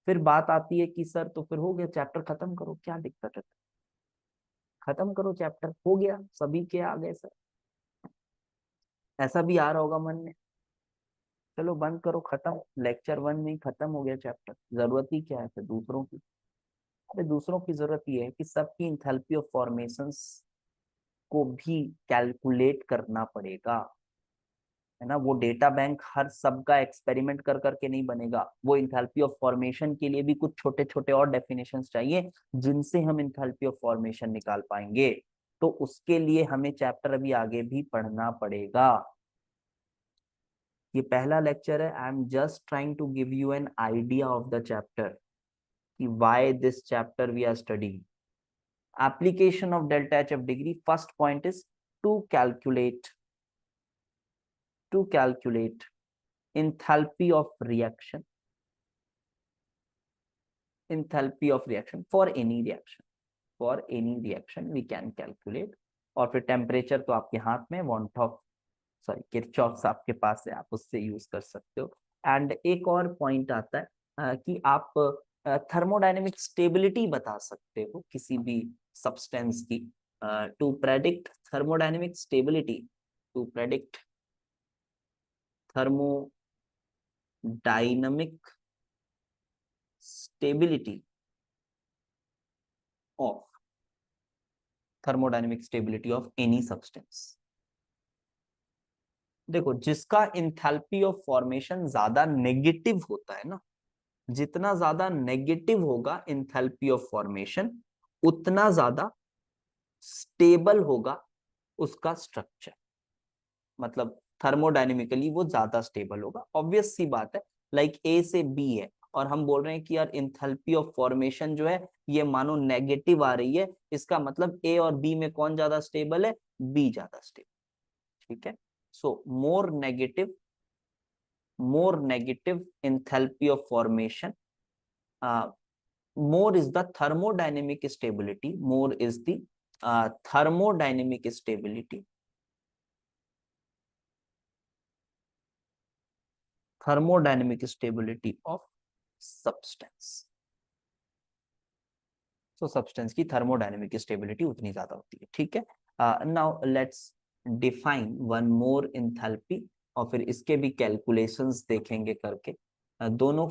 फिर बात आती है कि सर तो फिर हो गया चैप्टर खत्म करो, क्या दिक्कत है, खत्म करो चैप्टर, हो गया सभी के आ गए सर, ऐसा भी आ रहा होगा मन में, चलो बंद करो, खत्म, लेक्चर 1 में ही खत्म हो गया चैप्टर, जरूरत ही क्या है फिर दूसरों की। अरे दूसरों की जरूरत ये है कि सबकी इंथैल्पी ऑफ फॉर्मेशंस को भी कैलकुलेट करना पड़ेगा, है ना, वो डेटा बैंक हर सबका एक्सपेरिमेंट कर करके नहीं बनेगा, वो इंथैल्पी ऑफ फॉर्मेशन के लिए भी कुछ छोटे छोटे और डेफिनेशंस चाहिए जिनसे हम इंथैल्पी ऑफ फॉर्मेशन निकाल पाएंगे, तो उसके लिए हमें चैप्टर अभी आगे भी पढ़ना पड़ेगा। ये पहला लेक्चर है, I am just trying to give you an idea of the chapter कि why this chapter we are studying. Application of delta H of degree, first point is to calculate, to calculate enthalpy of reaction, enthalpy of reaction for any reaction, for any reaction we can calculate। और फिर temperature तो आपके हाथ में, want of sorry Kirchhoff's आपके पास है, आप उससे यूज कर सकते हो। एंड एक और पॉइंट आता है कि आप थर्मोडायनेमिक स्टेबिलिटी बता सकते हो किसी भी सब्सटेंस की, to predict thermodynamic stability, to predict thermodynamic stability of, thermodynamic stability of any substance। देखो जिसका इंथैल्पी ऑफ फॉर्मेशन ज्यादा नेगेटिव होता है ना, जितना ज्यादा नेगेटिव होगा इंथैल्पी ऑफ फॉर्मेशन, उतना ज्यादा स्टेबल होगा उसका स्ट्रक्चर, मतलब थर्मोडायनेमिकली वो ज्यादा स्टेबल होगा, ऑब्वियस सी बात है। लाइक ए से बी है और हम बोल रहे हैं कि यार इंथैल्पी ऑफ फॉर्मेशन जो है ये मानो नेगेटिव आ रही है, इसका मतलब ए और बी में कौन ज्यादा स्टेबल है, बी ज्यादा स्टेबल। ठीक है, सो more negative enthalpy of formation, more is the thermodynamic stability, more is the thermodynamic stability, thermodynamic stability of substance। तो सब्सटेंस की थर्मोडायनेमिक स्टेबिलिटी उतनी ज्यादा होती है। ठीक है, now let's define one more enthalpy, और फिर इसके भी कैलकुलेशंस देखेंगे करके, दोनों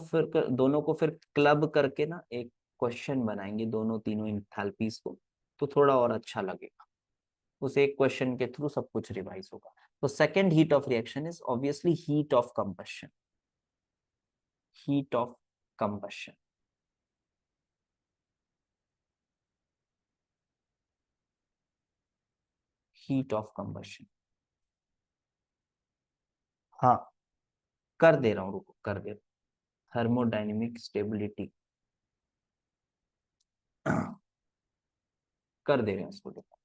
को फिर क्लब करके ना एक क्वेश्चन बनाएंगे, दोनों तीनों इंथैल्पीज को, तो थोड़ा और अच्छा लगेगा, उस एक क्वेश्चन के थ्रू सब कुछ रिवाइज होगा। तो second heat of reaction is obviously heat of combustion, heat of combustion. Heat of combustion, हाँ कर दे रहा हूं, रुको कर दे रहा हूं। थर्मोडाइनमिक स्टेबिलिटी कर दे रहे हैं इसको, देखो।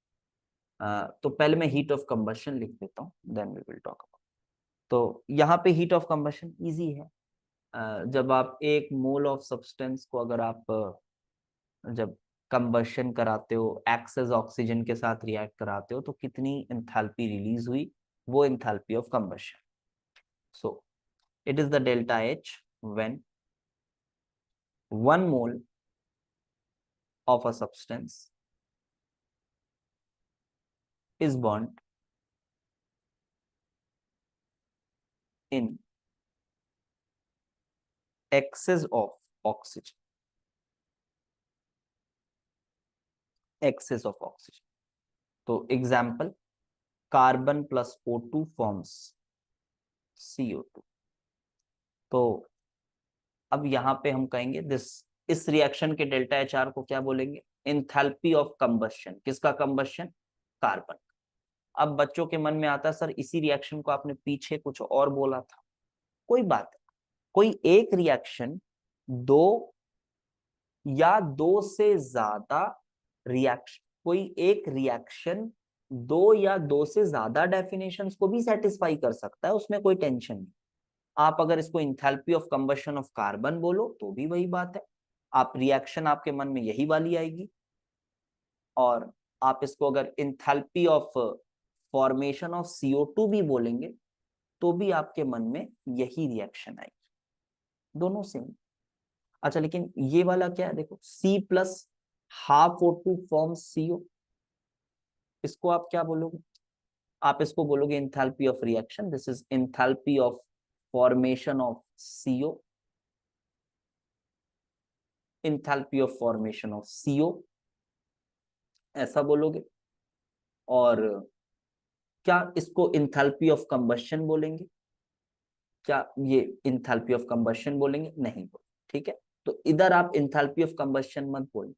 तो पहले मैं हीट ऑफ कंबशन लिख देता हूँ, then we will talk about. तो यहाँ पे हीट ऑफ कंबशन इजी है। जब आप एक मोल ऑफ सब्सटेंस को अगर आप जब कंबशन कराते हो, एक्सेस ऑक्सीजन के साथ रिएक्ट कराते हो, तो कितनी एंथैल्पी रिलीज हुई, वो enthalpy of combustion. So it is the delta H when 1 mole of a substance is burnt in excess of oxygen, excess of oxygen। तो example, carbon plus O2 forms CO2। तो अब यहाँ पे हम कहेंगे this, इस रिएक्शन के delta H are को क्या बोलेंगे, एंथैल्पी ऑफ कंबशन। किसका कंबशन, कार्बन। अब बच्चों के मन में आता है सर इसी रिएक्शन को आपने पीछे कुछ और बोला था। कोई बात नहीं, कोई एक रिएक्शन दो या दो से ज्यादा रिएक्शन, कोई एक रिएक्शन दो या दो से ज्यादा डेफिनेशंस को भी सेटिस्फाई कर सकता है, उसमें कोई टेंशन नहीं। आप अगर इसको enthalpy of combustion of carbon बोलो तो भी वही बात है, आप रिएक्शन आपके मन में यही वाली आएगी। और आप इसको अगर enthalpy of formation of CO2 भी बोलेंगे तो भी आपके मन में यही रिएक्शन आएगी, दोनों सेम। अच्छा लेकिन ये वाला क्या है, देखो C plus half O2 forms CO, इसको आप क्या बोलोगे, आप इसको बोलोगे enthalpy of reaction. This is enthalpy of formation of CO, enthalpy of formation of CO, ऐसा बोलोगे। और क्या इसको एंथैल्पी ऑफ कंबशन बोलेंगे, क्या ये एंथैल्पी ऑफ कंबशन बोलेंगे, नहीं बोल, ठीक है। तो इधर आप एंथैल्पी ऑफ कंबशन मत बोल,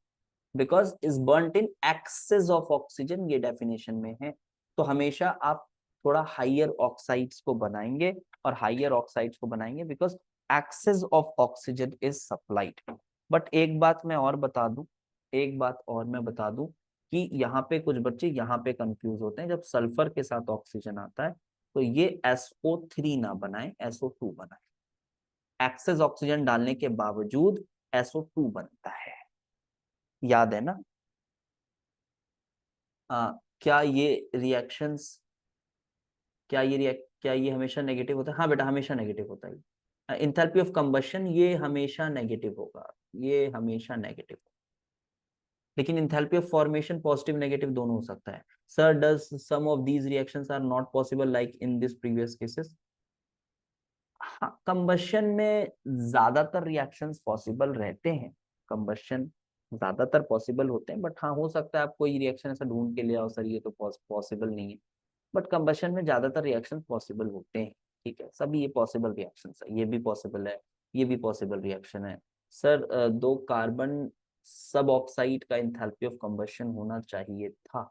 because is burnt in excess of oxygen, ये डेफिनेशन में है। तो हमेशा आप थोड़ा हाइयर ऑक्साइड्स को बनाएंगे, और हाइयर ऑक्साइड्स को बनाएंगे because excess of oxygen is supplied. But एक बात मैं और बता दूं, एक बात और मैं बता दूं कि यहाँ पे कुछ बच्चे यहाँ पे कंफ्यूज होते हैं, जब सल्फर के साथ ऑक्सीजन आता है तो ये SO3 ना बनाए, SO2 बनाए। एक्सेस ऑक्सीजन डालने के बावजूद SO2 बनता है, याद है ना। क्या ये रिएक्शंस, क्या ये हमेशा नेगेटिव होता है, हाँ बेटा हमेशा नेगेटिव होता है। इंथैल्पी ऑफ कंबशन ये हमेशा नेगेटिव होगा, ये हमेशा नेगेटिव। लेकिन enthalpy of formation positive negative दोनों हो सकता है। Sir does some of these reactions are not possible like in this previous cases. हाँ, कंबशन में ज्यादातर रिएक्शंस पॉसिबल रहते हैं, कंबशन ज्यादातर पॉसिबल होते हैं, बट हाँ हो सकता है आप कोई रिएक्शन ऐसा ढूंढ के ले आओ सर ये तो पॉसिबल नहीं है, बट कंबशन में ज्यादातर रिएक्शन पॉसिबल होते हैं। ठीक है, सभी ये पॉसिबल रिएक्शंस है, ये भी पॉसिबल है, ये भी पॉसिबल रिएक्शन है। सर दो कार्बन सब ऑक्साइड का एंथैल्पी ऑफ कंबशन होना चाहिए था,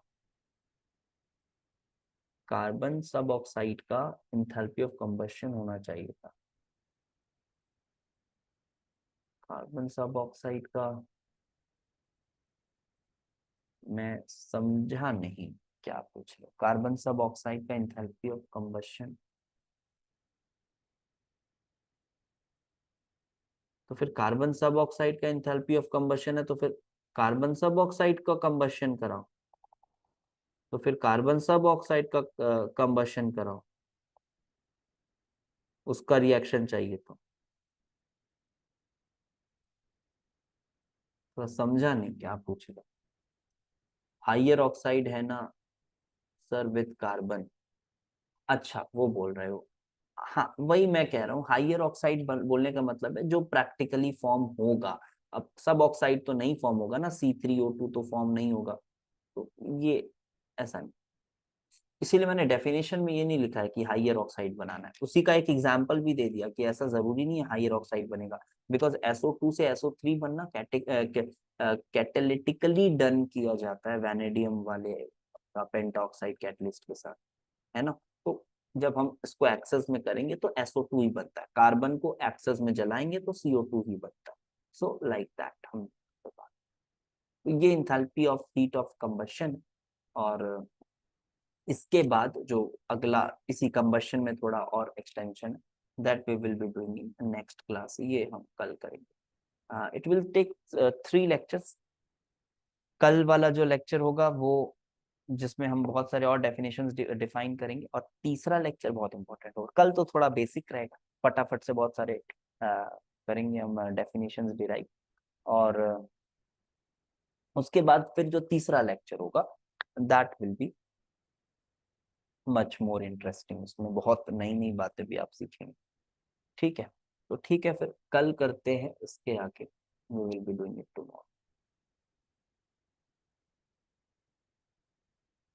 कार्बन सब ऑक्साइड का एंथैल्पी ऑफ कंबशन होना चाहिए था, कार्बन सब ऑक्साइड का मैं समझा नहीं, क्या पूछ लो, कार्बन सब ऑक्साइड का एंथैल्पी ऑफ कंबशन, तो फिर कार्बन सब ऑक्साइड का एंथैल्पी ऑफ कंबशन है तो फिर कार्बन सब ऑक्साइड का कंबशन कराओ, तो फिर कार्बन सब ऑक्साइड का कंबशन कराओ, उसका रिएक्शन चाहिए तो समझा नहीं क्या पूछ रहे, हाइयर ऑक्साइड है ना सर विथ कार्बन, अच्छा वो बोल रहे हो। हाँ वही मैं कह रहा हूँ, हाइयर ऑक्साइड बोलने का मतलब है जो प्रैक्टिकली फॉर्म होगा। अब सब ऑक्साइड तो नहीं फॉर्म होगा ना, C3O2 तो फॉर्म नहीं होगा, तो ये ऐसा नहीं। इसीलिए मैंने डेफिनेशन में ये नहीं लिखा है कि हाइयर ऑक्साइड बनाना है, उसी का एक एग्जांपल भी दे दिया कि ऐसा जरूरी नहीं है हाइयर ऑक्साइड बनेगा, बिकॉज SO2 से SO3 बनना कैटेलिटिकली डन किया जाता है वैनेडियम वाले पेंटाऑक्साइड कैटलिस्ट के साथ, है ना। तो जब हम इसको एक्सेस में करेंगे तो SO2 ही बनता है, कार्बन को एक्सेस में जलाएंगे तो CO2 ही बनता है। सो लाइक दैट हम, ये enthalpy of heat of combustion. और इसके बाद जो अगला इसी कंबशन में थोड़ा और एक्सटेंशन है, that we will be doing in next class, ये हम कल करेंगे। It will take 3 lectures. कल वाला जो लेक्चर होगा वो जिसमें हम बहुत सारे और डेफिनेशंस डिफाइन करेंगे, और तीसरा लेक्चर बहुत इंपॉर्टेंट होगा। कल तो थोड़ा बेसिक रहेगा, फटाफट से बहुत सारे करेंगे हम डेफिनेशंस डिराइव, और उसके बाद फिर जो तीसरा लेक्चर होगा that will be much more interesting, उसमें बहुत नई नई बातें भी आप सीखेंगे। ठीक है, तो ठीक है, फिर कल करते हैं इसके आगे, we will be doing it tomorrow.